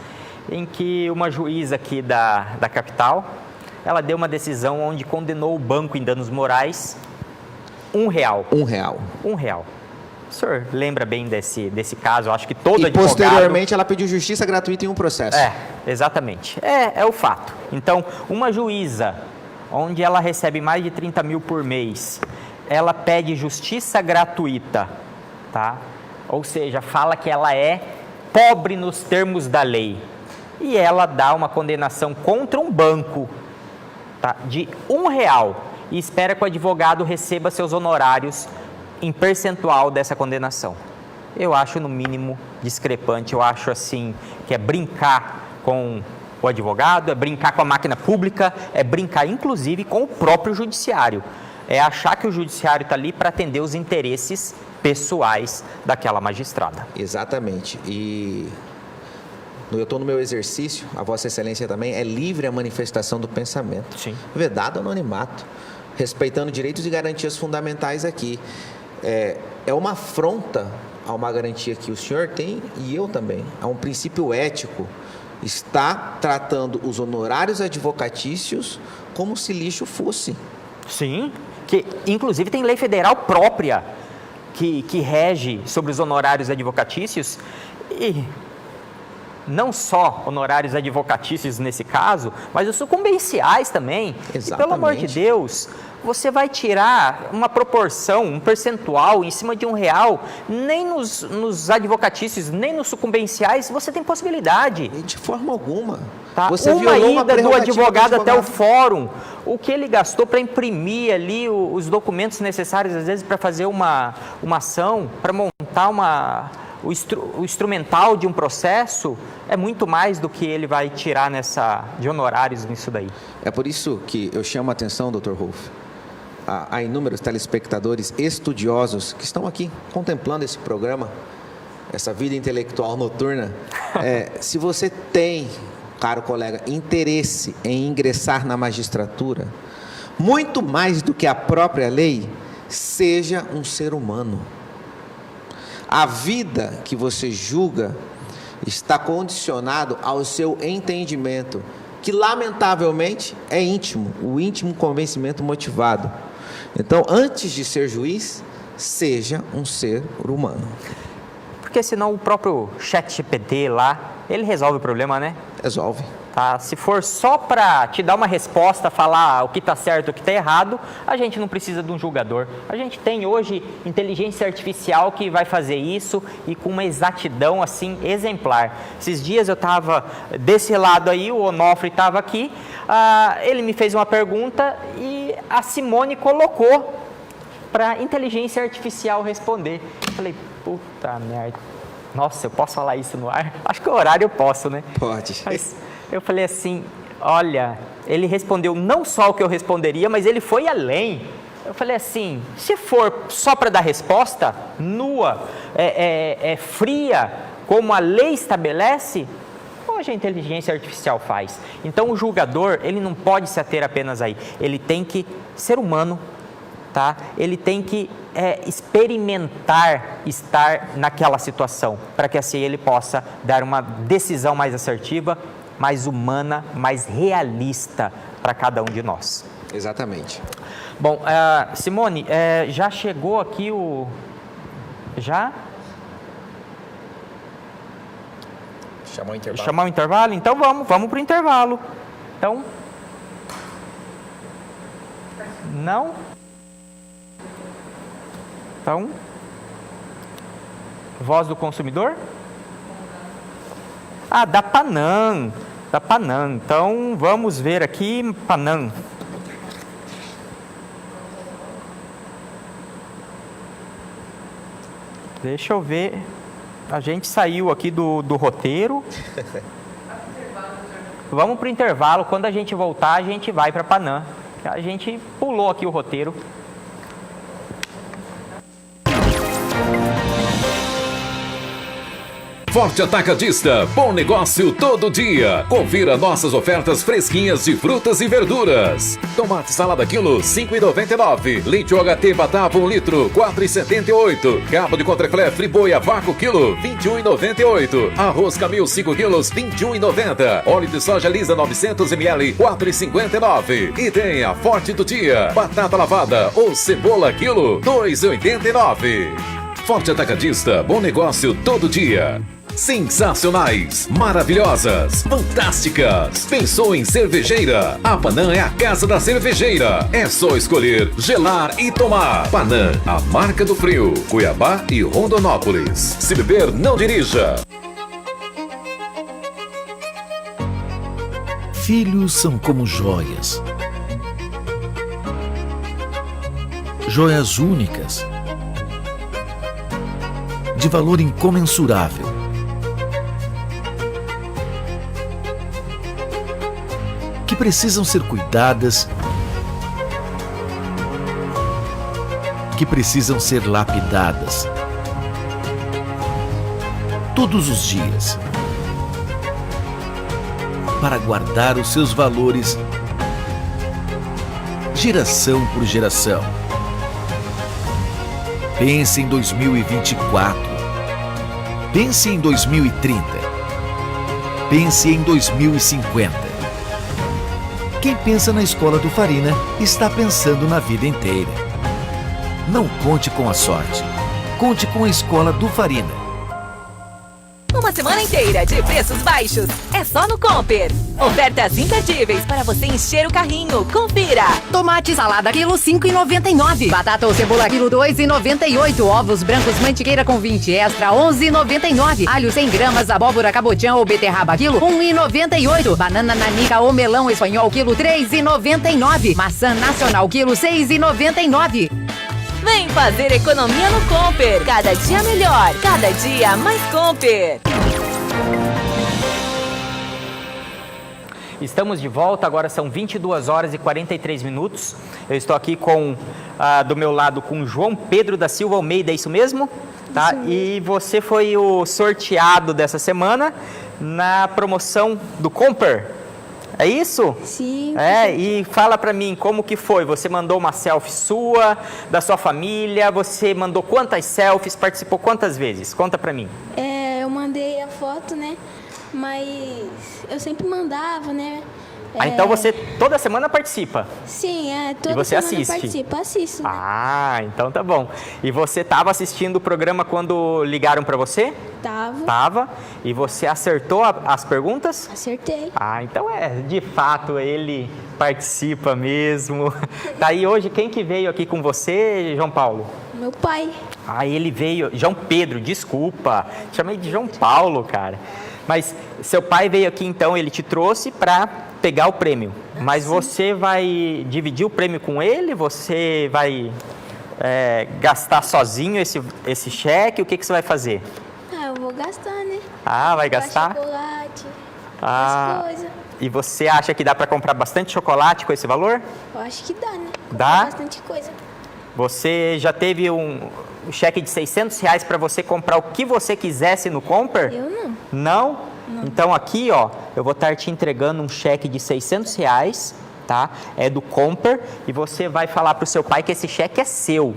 em que uma juíza aqui da capital, ela deu uma decisão onde condenou o banco em danos morais R$1. R$1. O senhor lembra bem desse caso? Eu acho que todo advogado... E posteriormente ela pediu justiça gratuita em um processo. Exatamente. É o fato. Então, uma juíza, onde ela recebe mais de 30 mil por mês, ela pede justiça gratuita, tá? Ou seja, fala que ela é pobre nos termos da lei. E ela dá uma condenação contra um banco, tá, de R$1 e espera que o advogado receba seus honorários em percentual dessa condenação. Eu acho, no mínimo, discrepante. Eu acho, assim, que é brincar com o advogado, é brincar com a máquina pública, é brincar, inclusive, com o próprio judiciário. É achar que o judiciário está ali para atender os interesses pessoais daquela magistrada. Exatamente. E eu estou no meu exercício, a Vossa Excelência também, é livre a manifestação do pensamento. Sim. Vedado anonimato, respeitando direitos e garantias fundamentais aqui. É uma afronta a uma garantia que o senhor tem e eu também, a um princípio ético. Está tratando os honorários advocatícios como se lixo fosse. Sim, que inclusive tem lei federal própria que rege sobre os honorários advocatícios e não só honorários advocatícios nesse caso, mas os sucumbenciais também. Exatamente. E, pelo amor de Deus, você vai tirar uma proporção, um percentual em cima de R$1, nem nos advocatícios, nem nos sucumbenciais, você tem possibilidade. De forma alguma. Tá? Você uma violou ida do advogado até o advogado. fórum, o que ele gastou para imprimir ali os documentos necessários, às vezes, para fazer uma ação, para montar o instrumental de um processo, é muito mais do que ele vai tirar de honorários nisso daí. É por isso que eu chamo a atenção, Dr. Rolf, a inúmeros telespectadores estudiosos que estão aqui contemplando esse programa, essa vida intelectual noturna. Se você tem, caro colega, interesse em ingressar na magistratura, muito mais do que a própria lei, seja um ser humano. A vida que você julga está condicionado ao seu entendimento, que lamentavelmente é íntimo, o íntimo convencimento motivado. Então, antes de ser juiz, seja um ser humano. Porque senão o próprio ChatGPT lá, ele resolve o problema, né? Resolve. Tá? Se for só para te dar uma resposta, falar o que está certo e o que está errado, a gente não precisa de um julgador. A gente tem hoje inteligência artificial que vai fazer isso e com uma exatidão assim exemplar. Esses dias eu estava desse lado aí, o Onofre estava aqui, ele me fez uma pergunta e a Simone colocou para a inteligência artificial responder. Eu falei, puta merda. Nossa, eu posso falar isso no ar? Acho que o horário eu posso, né? Pode. Mas eu falei assim, olha, ele respondeu não só o que eu responderia, mas ele foi além. Eu falei assim, se for só para dar resposta nua, fria, como a lei estabelece, hoje a inteligência artificial faz. Então o julgador, ele não pode se ater apenas aí, ele tem que ser humano, tá? Ele tem que experimentar estar naquela situação, para que assim ele possa dar uma decisão mais assertiva, mais humana, mais realista para cada um de nós. Exatamente. Bom, Simone, já chegou aqui o... Já? Chamar o intervalo. Chamar o intervalo? Então vamos para o intervalo. Então... Não? Então... Voz do consumidor? Da Panam. Da Panam. Então, vamos ver aqui, Panam. Deixa eu ver. A gente saiu aqui do roteiro. Vamos para o intervalo. Quando a gente voltar, a gente vai para Panam. A gente pulou aqui o roteiro. Forte Atacadista, bom negócio todo dia. Confira nossas ofertas fresquinhas de frutas e verduras. Tomate salada quilo, 5,99. Leite UHT Batavo 1 litro, 4,78. Cabo de contrafilé Friboi a vácuo quilo, 21,98. Arroz Camil 5 quilos, 21,90. Óleo de soja lisa 900 ml, 4,59. E tem a Forte do dia, batata lavada ou cebola quilo, 2,89. Forte Atacadista, bom negócio todo dia. Sensacionais, maravilhosas, fantásticas. Pensou em cervejeira? A Panam é a casa da cervejeira. É só escolher, gelar e tomar. Panam, a marca do frio. Cuiabá e Rondonópolis. Se beber, não dirija. Filhos são como joias. Joias únicas, de valor incomensurável. Que precisam ser cuidadas, que precisam ser lapidadas todos os dias, para guardar os seus valores geração por geração. Pense em 2024. Pense em 2030. Pense em 2050. Quem pensa na escola do Farina está pensando na vida inteira. Não conte com a sorte. Conte com a escola do Farina. Uma semana inteira de preços baixos. É só no Comper. Ofertas imperdíveis para você encher o carrinho. Confira. Tomate salada quilo 5,99. Batata ou cebola quilo 2,98. Ovos brancos mantiqueira com 20 extra 11,99. Alho 100 gramas, abóbora cabotiã ou beterraba quilo 1,98. Banana nanica ou melão espanhol quilo 3,99. Maçã nacional quilo 6,99. Vem fazer economia no Comper. Cada dia melhor. Cada dia mais Comper. Estamos de volta, agora são 22 horas e 43 minutos. Eu estou aqui do meu lado com João Pedro da Silva Almeida, é isso mesmo? Tá? E você foi o sorteado dessa semana na promoção do Comper. É isso? Sim. E fala pra mim, como que foi? Você mandou uma selfie sua, da sua família, você mandou quantas selfies, participou quantas vezes? Conta pra mim. Eu mandei a foto, né? Mas eu sempre mandava, né? Então você toda semana participa? Sim, toda e você semana assiste? participo, assisto. Então tá bom. E você estava assistindo o programa quando ligaram para você? Tava. E você acertou as perguntas? Acertei. Então de fato ele participa mesmo. Daí hoje quem que veio aqui com você, João Paulo? Meu pai. Ele veio, João Pedro, desculpa. Chamei de João Paulo, cara. Mas seu pai veio aqui então, ele te trouxe para pegar o prêmio. Mas você vai dividir o prêmio com ele? Você vai gastar sozinho esse cheque? O que você vai fazer? Eu vou gastar, né? Vai gastar? Chocolate, as coisas. E você acha que dá para comprar bastante chocolate com esse valor? Eu acho que dá, né? Dá? Bastante coisa. Você já teve um cheque de R$600 para você comprar o que você quisesse no Comper? Eu não. Não? Então aqui, ó, eu vou estar te entregando um cheque de R$600, tá? É do Comper e você vai falar para o seu pai que esse cheque é seu,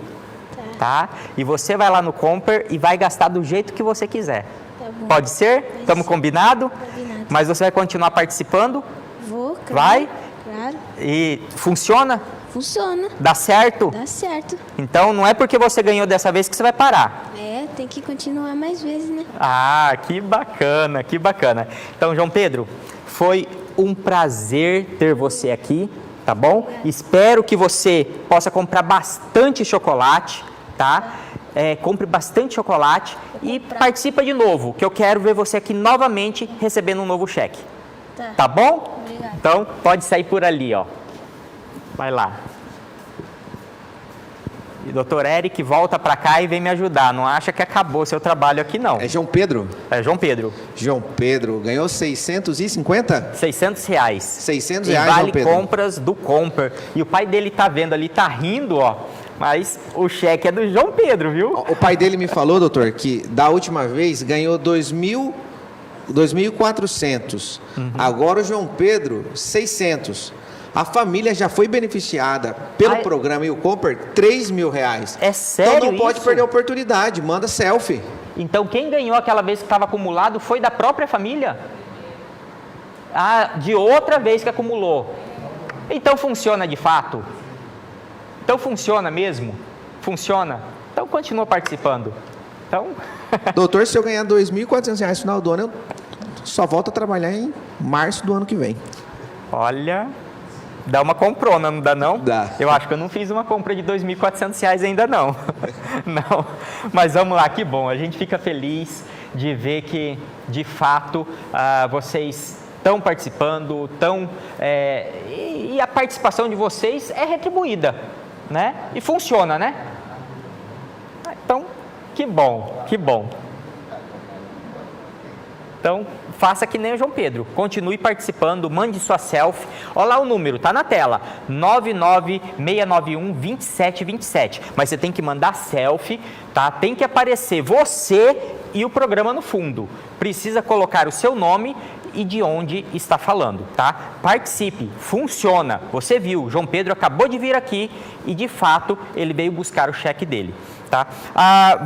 tá? E você vai lá no Comper e vai gastar do jeito que você quiser. Tá bom. Pode ser? Estamos combinado? Combinado. Mas você vai continuar participando? Vou, claro. Vai? Claro. E funciona? Funciona. Dá certo? Dá certo. Então não é porque você ganhou dessa vez que você vai parar. Tem que continuar mais vezes, né? Que bacana, que bacana. Então, João Pedro, foi um prazer ter você aqui, tá bom? Espero que você possa comprar bastante chocolate, tá? Compre bastante chocolate e participa de novo, que eu quero ver você aqui novamente recebendo um novo cheque. Tá bom? Obrigada. Então, pode sair por ali, ó. Vai lá. E doutor Eric volta para cá e vem me ajudar. Não acha que acabou seu trabalho aqui, não. É João Pedro? É João Pedro. João Pedro ganhou 650? R$600. R$600, e vale João Pedro. compras do Comper. E o pai dele tá vendo ali, tá rindo, ó. Mas o cheque é do João Pedro, viu? O pai dele me falou, doutor, que da última vez ganhou 2.400. Agora o João Pedro, 600. A família já foi beneficiada pelo programa e o Comper, R$3.000. É sério Então não pode isso? perder a oportunidade, manda selfie. Então quem ganhou aquela vez que estava acumulado foi da própria família? De outra vez que acumulou. Então funciona de fato? Então funciona mesmo? Funciona? Então continua participando. Então... Doutor, se eu ganhar R$2.400 no final do ano, eu só volto a trabalhar em março do ano que vem. Olha... Dá uma comprona, não dá não? Dá. Eu acho que eu não fiz uma compra de R$2.400 ainda não. Não. Mas vamos lá, que bom. A gente fica feliz de ver que, de fato, vocês estão participando, e a participação de vocês é retribuída, né? E funciona, né? Então, que bom, que bom. Então, faça que nem o João Pedro. Continue participando, mande sua selfie. Olha lá o número, tá na tela. 996912727. Mas você tem que mandar selfie, tá? Tem que aparecer você e o programa no fundo. Precisa colocar o seu nome e de onde está falando, tá? Participe, funciona. Você viu, João Pedro acabou de vir aqui e, de fato, ele veio buscar o cheque dele, tá?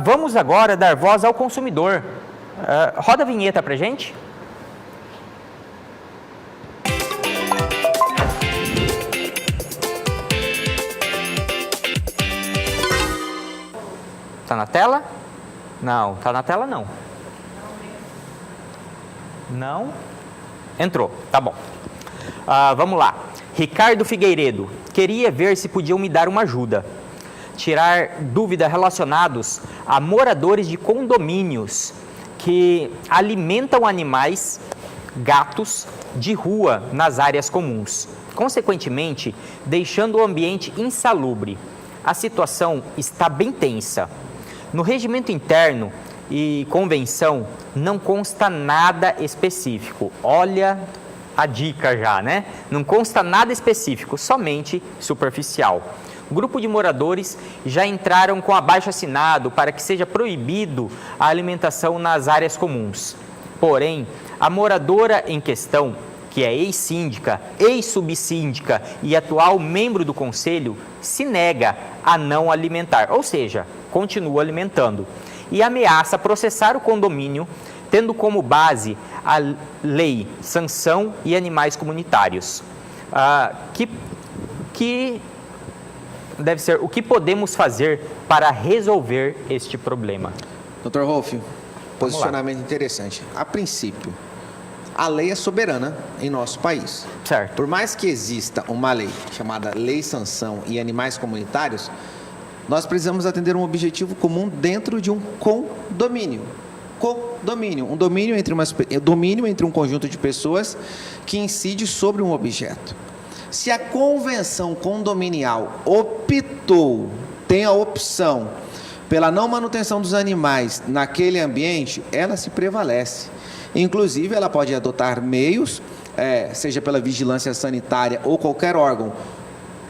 Vamos agora dar voz ao consumidor. Roda a vinheta pra gente. Tá na tela? Não, tá na tela não. Não? Entrou, tá bom. Vamos lá. Ricardo Figueiredo, queria ver se podiam me dar uma ajuda. Tirar dúvidas relacionados a moradores de condomínios que alimentam animais, gatos, de rua nas áreas comuns, consequentemente, deixando o ambiente insalubre. A situação está bem tensa. No regimento interno e convenção, não consta nada específico. Olha a dica já, né? Não consta nada específico, somente superficial. O grupo de moradores já entraram com abaixo-assinado para que seja proibido a alimentação nas áreas comuns. Porém, a moradora em questão, que é ex-síndica, ex-subsíndica e atual membro do conselho, se nega a não alimentar, ou seja, continua alimentando, e ameaça processar o condomínio, tendo como base a lei, sanção e animais comunitários. Deve ser o que podemos fazer para resolver este problema. Dr. Rolf, posicionamento interessante. A princípio, a lei é soberana em nosso país. Certo. Por mais que exista uma lei chamada Lei Sanção e Animais Comunitários, nós precisamos atender um objetivo comum dentro de um condomínio. Condomínio. Um domínio entre um conjunto de pessoas que incide sobre um objeto. Se a convenção condominial optou tem a opção pela não manutenção dos animais naquele ambiente, ela se prevalece. Inclusive, ela pode adotar meios, seja pela vigilância sanitária ou qualquer órgão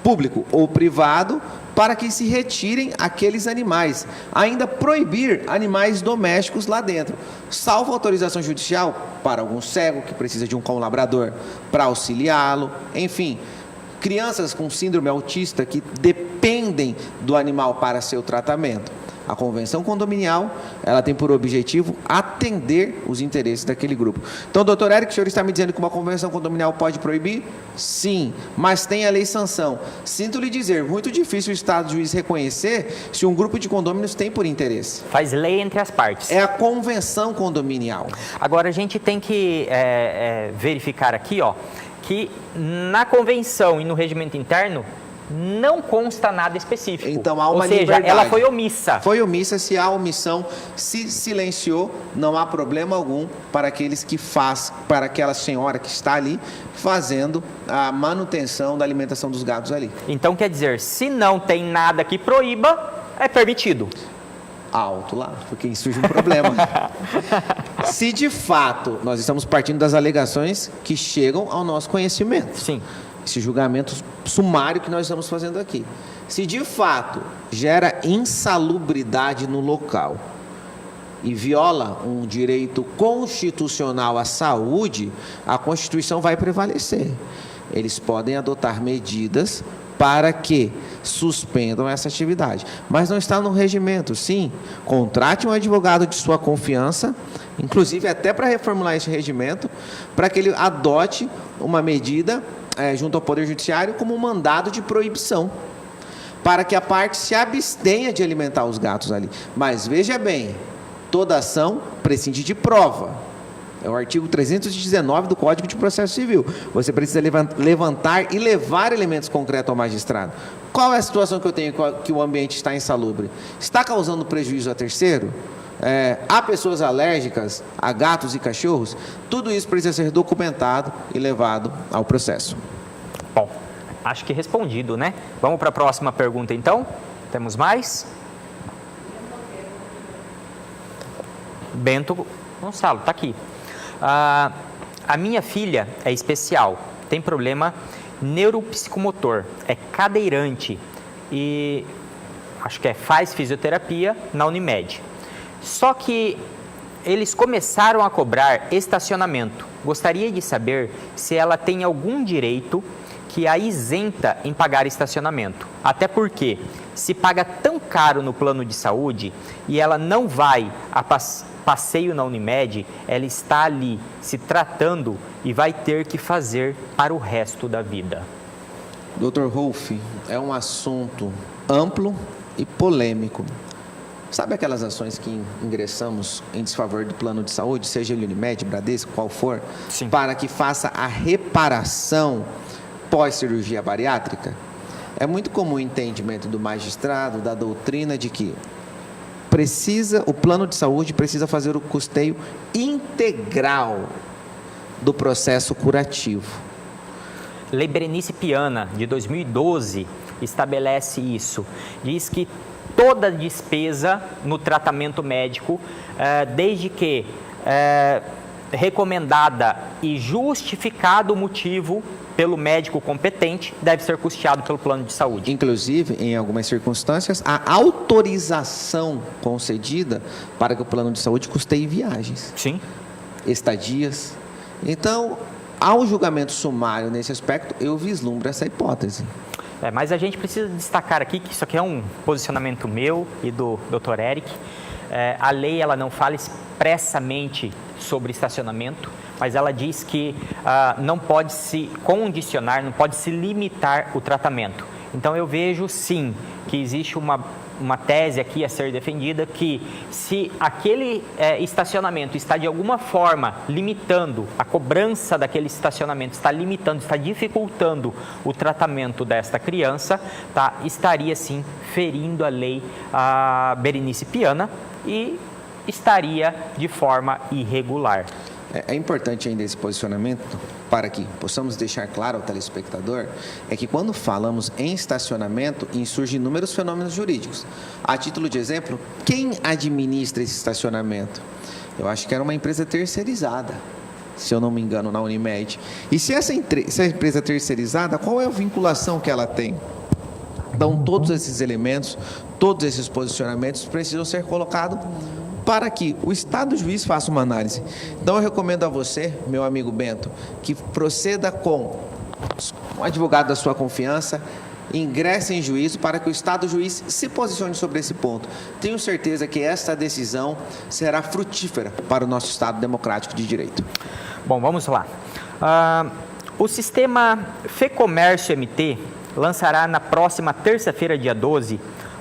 público ou privado, para que se retirem aqueles animais. Ainda proibir animais domésticos lá dentro, salvo autorização judicial para algum cego que precisa de um cão labrador para auxiliá-lo, enfim. Crianças com síndrome autista que dependem do animal para seu tratamento. A convenção condominial, ela tem por objetivo atender os interesses daquele grupo. Então, doutor Érico, o senhor está me dizendo que uma convenção condominial pode proibir? Sim, mas tem a lei sanção. Sinto lhe dizer, muito difícil o Estado juiz reconhecer se um grupo de condôminos tem por interesse. Faz lei entre as partes. É a convenção condominial. Agora, a gente tem que verificar aqui, que na convenção e no regimento interno não consta nada específico. Então há uma liberdade. Ou seja, ela foi omissa. Foi omissa. Se há omissão, se silenciou, não há problema algum para aqueles que para aquela senhora que está ali fazendo a manutenção da alimentação dos gados ali. Então quer dizer, se não tem nada que proíba, é permitido. Alto lá, porque aí surge um problema. Se de fato nós estamos partindo das alegações que chegam ao nosso conhecimento. Sim. Esse julgamento sumário que nós estamos fazendo aqui. Se de fato gera insalubridade no local e viola um direito constitucional à saúde, a Constituição vai prevalecer. Eles podem adotar medidas para que suspendam essa atividade. Mas não está no regimento. Sim, contrate um advogado de sua confiança, inclusive até para reformular esse regimento, para que ele adote uma medida junto ao Poder Judiciário como um mandado de proibição, para que a parte se abstenha de alimentar os gatos ali. Mas veja bem, toda ação prescinde de prova. É o artigo 319 do Código de Processo Civil. Você precisa levantar e levar elementos concretos ao magistrado. Qual é a situação que eu tenho que o ambiente está insalubre? Está causando prejuízo a terceiro? Há pessoas alérgicas a gatos e cachorros? Tudo isso precisa ser documentado e levado ao processo. Bom, acho que respondido, né? Vamos para a próxima pergunta, então? Temos mais? Bento Gonçalo, está aqui. A minha filha é especial, tem problema neuropsicomotor, é cadeirante e acho que faz fisioterapia na Unimed. Só que eles começaram a cobrar estacionamento. Gostaria de saber se ela tem algum direito que a isenta em pagar estacionamento. Até porque, se paga tão caro no plano de saúde e ela não vai a passeio na Unimed, ela está ali se tratando e vai ter que fazer para o resto da vida. Dr. Rolf, é um assunto amplo e polêmico. Sabe aquelas ações que ingressamos em desfavor do plano de saúde, seja ele Unimed, Bradesco, qual for, Sim. para que faça a reparação pós-cirurgia bariátrica? É muito comum o entendimento do magistrado, da doutrina, de que o plano de saúde precisa fazer o custeio integral do processo curativo. Lei Berenice Piana, de 2012, estabelece isso. Diz que toda despesa no tratamento médico, desde que recomendada e justificado o motivo pelo médico competente, deve ser custeado pelo plano de saúde. Inclusive, em algumas circunstâncias, a autorização concedida para que o plano de saúde custeie viagens. Sim. Estadias. Então, ao julgamento sumário nesse aspecto, eu vislumbro essa hipótese. Mas a gente precisa destacar aqui que isso aqui é um posicionamento meu e do Dr. Eric. A lei ela não fala expressamente sobre estacionamento, mas ela diz que não pode se condicionar, não pode se limitar o tratamento. Então eu vejo sim que existe uma tese aqui a ser defendida que se aquele estacionamento está de alguma forma limitando, a cobrança daquele estacionamento está limitando, está dificultando o tratamento desta criança, estaria sim ferindo a lei Berenice Piana e estaria de forma irregular. É importante ainda esse posicionamento, para que possamos deixar claro ao telespectador, é que quando falamos em estacionamento, insurgem inúmeros fenômenos jurídicos. A título de exemplo, quem administra esse estacionamento? Eu acho que era uma empresa terceirizada, se eu não me engano, na Unimed. E se essa empresa terceirizada, qual é a vinculação que ela tem? Então, todos esses elementos, todos esses posicionamentos precisam ser colocados para que o Estado juiz faça uma análise. Então, eu recomendo a você, meu amigo Bento, que proceda com um advogado da sua confiança, ingresse em juízo para que o Estado juiz se posicione sobre esse ponto. Tenho certeza que esta decisão será frutífera para o nosso Estado democrático de direito. Bom, vamos lá. O sistema FEComércio MT lançará na próxima terça-feira, dia 12,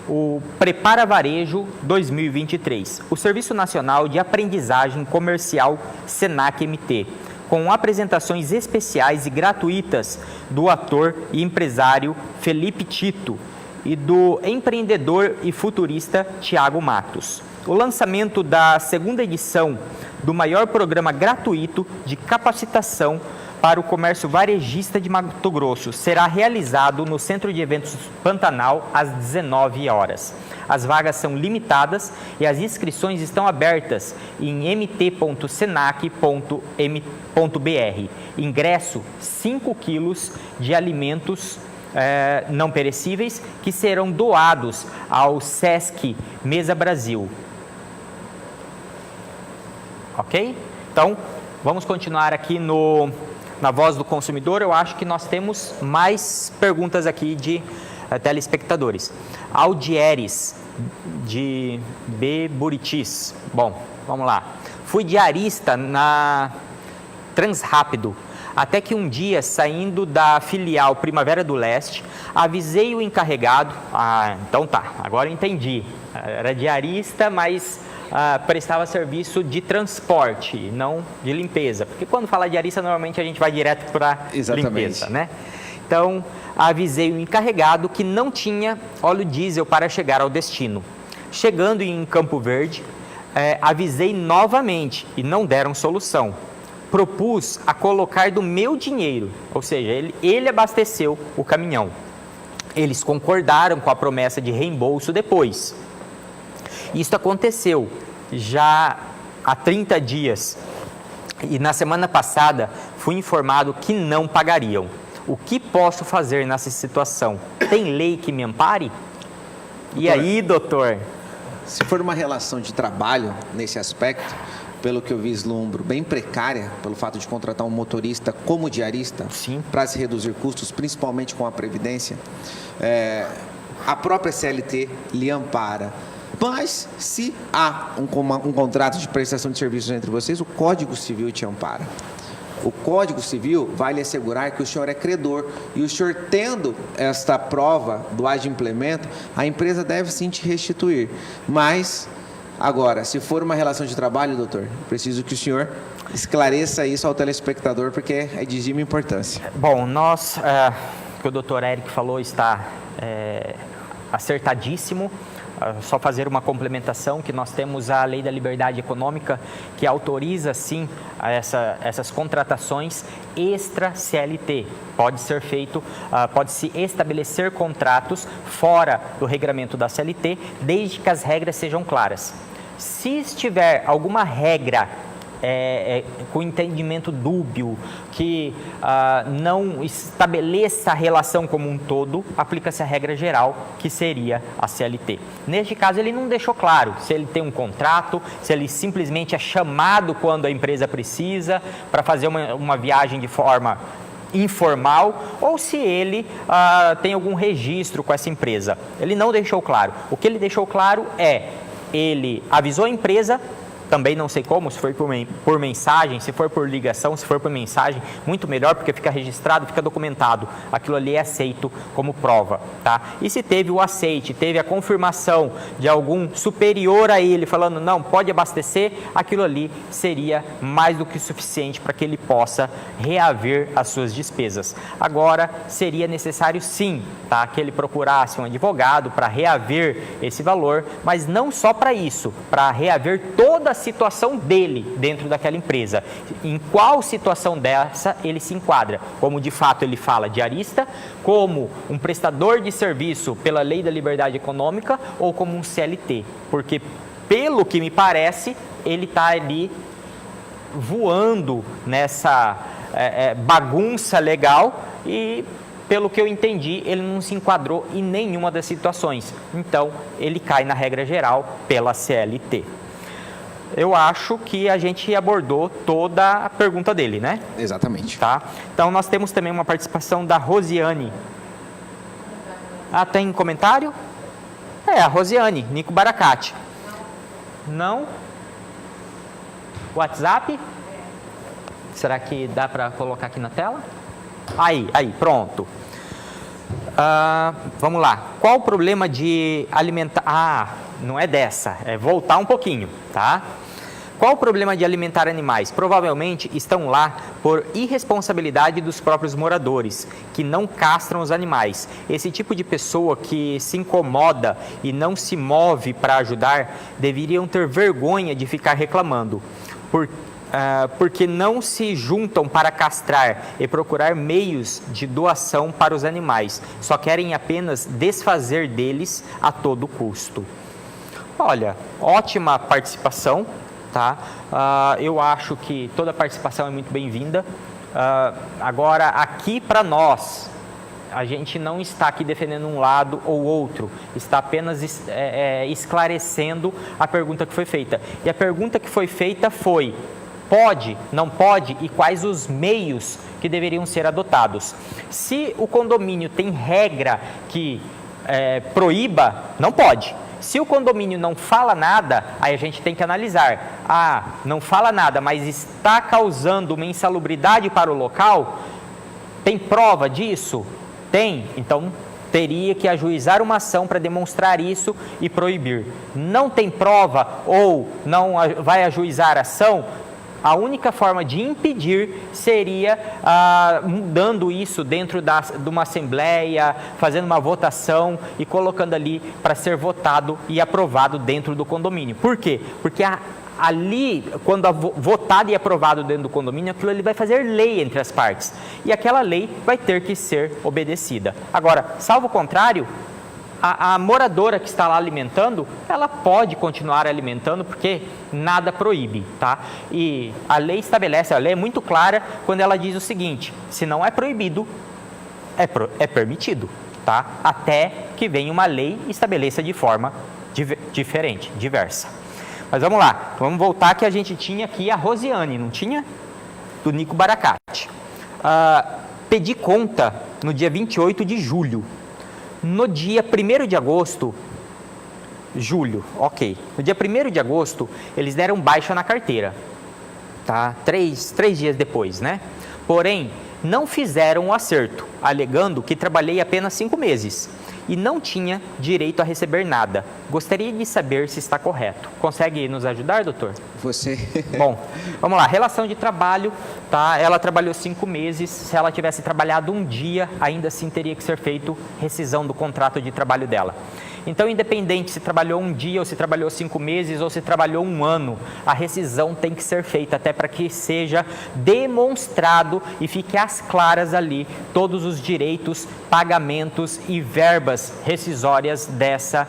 o Prepara Varejo 2023, o Serviço Nacional de Aprendizagem Comercial SENAC MT, com apresentações especiais e gratuitas do ator e empresário Felipe Tito e do empreendedor e futurista Tiago Matos. O lançamento da segunda edição do maior programa gratuito de capacitação para o comércio varejista de Mato Grosso será realizado no Centro de Eventos Pantanal às 19 horas. As vagas são limitadas e as inscrições estão abertas em mt.senac.br. Ingresso 5 quilos de alimentos não perecíveis que serão doados ao Sesc Mesa Brasil. Ok? Então, vamos continuar aqui na Voz do Consumidor. Eu acho que nós temos mais perguntas aqui de telespectadores. Aldieres, de B. Buritis. Bom, vamos lá. Fui diarista na Transrápido, até que um dia, saindo da filial Primavera do Leste, avisei o encarregado. Então tá, agora eu entendi. Era diarista, mas prestava serviço de transporte, não de limpeza. Porque quando fala diarista, normalmente a gente vai direto para limpeza, né? Então, avisei o encarregado que não tinha óleo diesel para chegar ao destino. Chegando em Campo Verde, avisei novamente e não deram solução. Propus a colocar do meu dinheiro, ou seja, ele abasteceu o caminhão. Eles concordaram com a promessa de reembolso depois. Isso aconteceu já há 30 dias e na semana passada fui informado que não pagariam. O que posso fazer nessa situação? Tem lei que me ampare? E aí, doutor? Se for uma relação de trabalho nesse aspecto, pelo que eu vislumbro, bem precária, pelo fato de contratar um motorista como diarista, para se reduzir custos, principalmente com a Previdência, a própria CLT lhe ampara. Mas, se há um contrato de prestação de serviços entre vocês, o Código Civil te ampara. O Código Civil vai lhe assegurar que o senhor é credor e o senhor tendo esta prova do adimplemento, a empresa deve sim te restituir. Mas, agora, se for uma relação de trabalho, doutor, preciso que o senhor esclareça isso ao telespectador, porque é de extrema importância. Bom, o que o doutor Eric falou está acertadíssimo. Só fazer uma complementação, que nós temos a Lei da Liberdade Econômica, que autoriza, sim, essas contratações extra-CLT. Pode ser feito, pode-se estabelecer contratos fora do regramento da CLT, desde que as regras sejam claras. Se estiver alguma regra com entendimento dúbio, que não estabeleça a relação como um todo, aplica-se a regra geral, que seria a CLT. Neste caso, ele não deixou claro se ele tem um contrato, se ele simplesmente é chamado quando a empresa precisa para fazer uma viagem de forma informal, ou se ele tem algum registro com essa empresa. Ele não deixou claro. O que ele deixou claro ele avisou a empresa, também não sei como, se for por mensagem, se for por ligação, se for por mensagem, muito melhor, porque fica registrado, fica documentado. Aquilo ali é aceito como prova, tá? E se teve o aceite, teve a confirmação de algum superior a ele, falando, não, pode abastecer, aquilo ali seria mais do que suficiente para que ele possa reaver as suas despesas. Agora, seria necessário sim, tá? Que ele procurasse um advogado para reaver esse valor, mas não só para isso, para reaver toda a situação dele dentro daquela empresa. Em qual situação dessa ele se enquadra? Como de fato ele fala diarista, como um prestador de serviço pela lei da liberdade econômica ou como um CLT. Porque, pelo que me parece, ele está ali voando nessa bagunça legal e, pelo que eu entendi, ele não se enquadrou em nenhuma das situações. Então, ele cai na regra geral pela CLT. Eu acho que a gente abordou toda a pergunta dele, né? Exatamente. Tá? Então, nós temos também uma participação da Rosiane. Ah, tem comentário? A Rosiane, Nico Baracate. Não? WhatsApp? Será que dá para colocar aqui na tela? Aí, pronto. Vamos lá. Qual o problema de alimentar... não é dessa, é voltar um pouquinho, tá? Qual o problema de alimentar animais? Provavelmente estão lá por irresponsabilidade dos próprios moradores, que não castram os animais. Esse tipo de pessoa que se incomoda e não se move para ajudar, deveriam ter vergonha de ficar reclamando. Porque não se juntam para castrar e procurar meios de doação para os animais. Só querem apenas desfazer deles a todo custo. Olha, ótima participação, tá? Eu acho que toda participação é muito bem-vinda. Agora, aqui para nós, a gente não está aqui defendendo um lado ou outro, está apenas esclarecendo a pergunta que foi feita. E a pergunta que foi feita foi: pode, não pode e quais os meios que deveriam ser adotados? Se o condomínio tem regra que proíba, não pode. Se o condomínio não fala nada, aí a gente tem que analisar. Não fala nada, mas está causando uma insalubridade para o local? Tem prova disso? Tem. Então, teria que ajuizar uma ação para demonstrar isso e proibir. Não tem prova ou não vai ajuizar ação? A única forma de impedir seria mudando isso dentro de uma assembleia, fazendo uma votação e colocando ali para ser votado e aprovado dentro do condomínio. Por quê? Porque ali, quando votado e aprovado dentro do condomínio, aquilo ali vai fazer lei entre as partes. E aquela lei vai ter que ser obedecida. Agora, salvo o contrário, a moradora que está lá alimentando, ela pode continuar alimentando porque nada proíbe, tá? E a lei estabelece, a lei é muito clara quando ela diz o seguinte: se não é proibido, é permitido, tá? Até que venha uma lei e estabeleça de forma diferente, diversa. Mas vamos lá, vamos voltar que a gente tinha aqui a Rosiane, não tinha? Do Nico Baracate. Pedi conta no dia 28 de julho. No dia 1º de agosto, no dia 1º de agosto, eles deram baixa na carteira, tá? Três dias depois, né? Porém, não fizeram o acerto, alegando que trabalhei apenas 5 meses e não tinha direito a receber nada. Gostaria de saber se está correto. Consegue nos ajudar, doutor? Você. Bom, vamos lá. Relação de trabalho, tá? Ela trabalhou 5 meses. Se ela tivesse trabalhado um dia, ainda assim teria que ser feito rescisão do contrato de trabalho dela. Então, independente se trabalhou um dia, ou se trabalhou 5 meses, ou se trabalhou 1 ano, a rescisão tem que ser feita, até para que seja demonstrado e fique às claras ali todos os direitos, pagamentos e verbas rescisórias dessa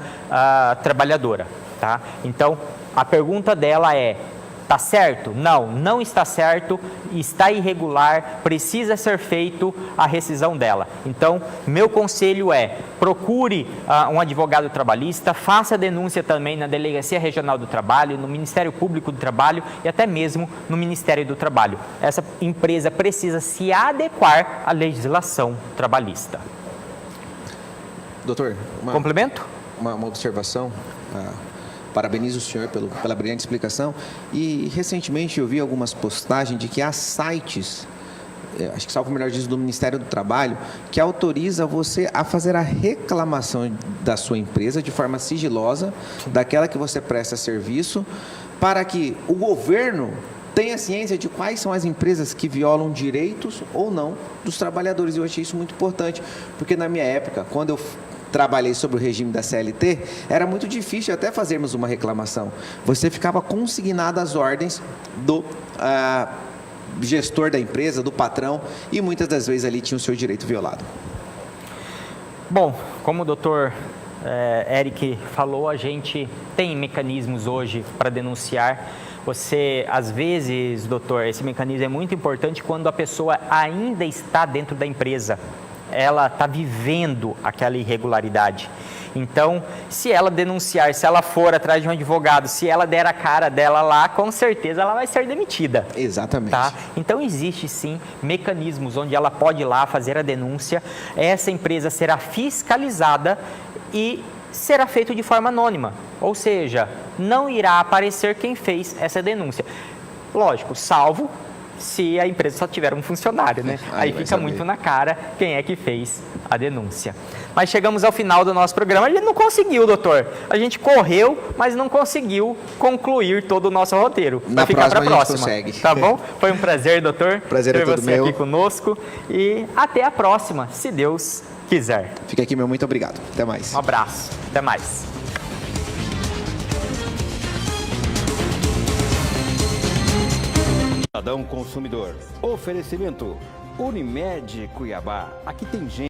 trabalhadora, tá? Então, a pergunta dela é: está certo? Não, não está certo, está irregular, precisa ser feito a rescisão dela. Então, meu conselho é: procure um advogado trabalhista, faça denúncia também na Delegacia Regional do Trabalho, no Ministério Público do Trabalho e até mesmo no Ministério do Trabalho. Essa empresa precisa se adequar à legislação trabalhista. Doutor, complemento? Uma observação. Parabenizo o senhor pela brilhante explicação. E recentemente eu vi algumas postagens de que há sites, acho que salvo o melhor disso, do Ministério do Trabalho, que autoriza você a fazer a reclamação da sua empresa de forma sigilosa, daquela que você presta serviço, para que o governo tenha ciência de quais são as empresas que violam direitos ou não dos trabalhadores. Eu achei isso muito importante, porque na minha época, quando eu trabalhei sobre o regime da CLT, era muito difícil até fazermos uma reclamação. Você ficava consignado às ordens do gestor da empresa, do patrão, e muitas das vezes ali tinha o seu direito violado. Bom, como o doutor Eric falou, a gente tem mecanismos hoje para denunciar. Você, às vezes, doutor, esse mecanismo é muito importante quando a pessoa ainda está dentro da empresa. Ela está vivendo aquela irregularidade. Então, se ela denunciar, se ela for atrás de um advogado, se ela der a cara dela lá, com certeza ela vai ser demitida. Exatamente. Tá? Então, existe sim mecanismos onde ela pode ir lá fazer a denúncia, essa empresa será fiscalizada e será feito de forma anônima, ou seja, não irá aparecer quem fez essa denúncia. Lógico, salvo se a empresa só tiver um funcionário, né? Aí fica muito na cara quem é que fez a denúncia. Mas chegamos ao final do nosso programa. A gente não conseguiu, doutor. A gente correu, mas não conseguiu concluir todo o nosso roteiro. Vai ficar para a próxima. Consegue. Tá bom? Foi um prazer, doutor. Prazer é todo ter você meu. aqui conosco. E até a próxima, se Deus quiser. Fica aqui, meu muito obrigado. Até mais. Um abraço. Até mais. Cidadão consumidor. Oferecimento Unimed Cuiabá. Aqui tem gente.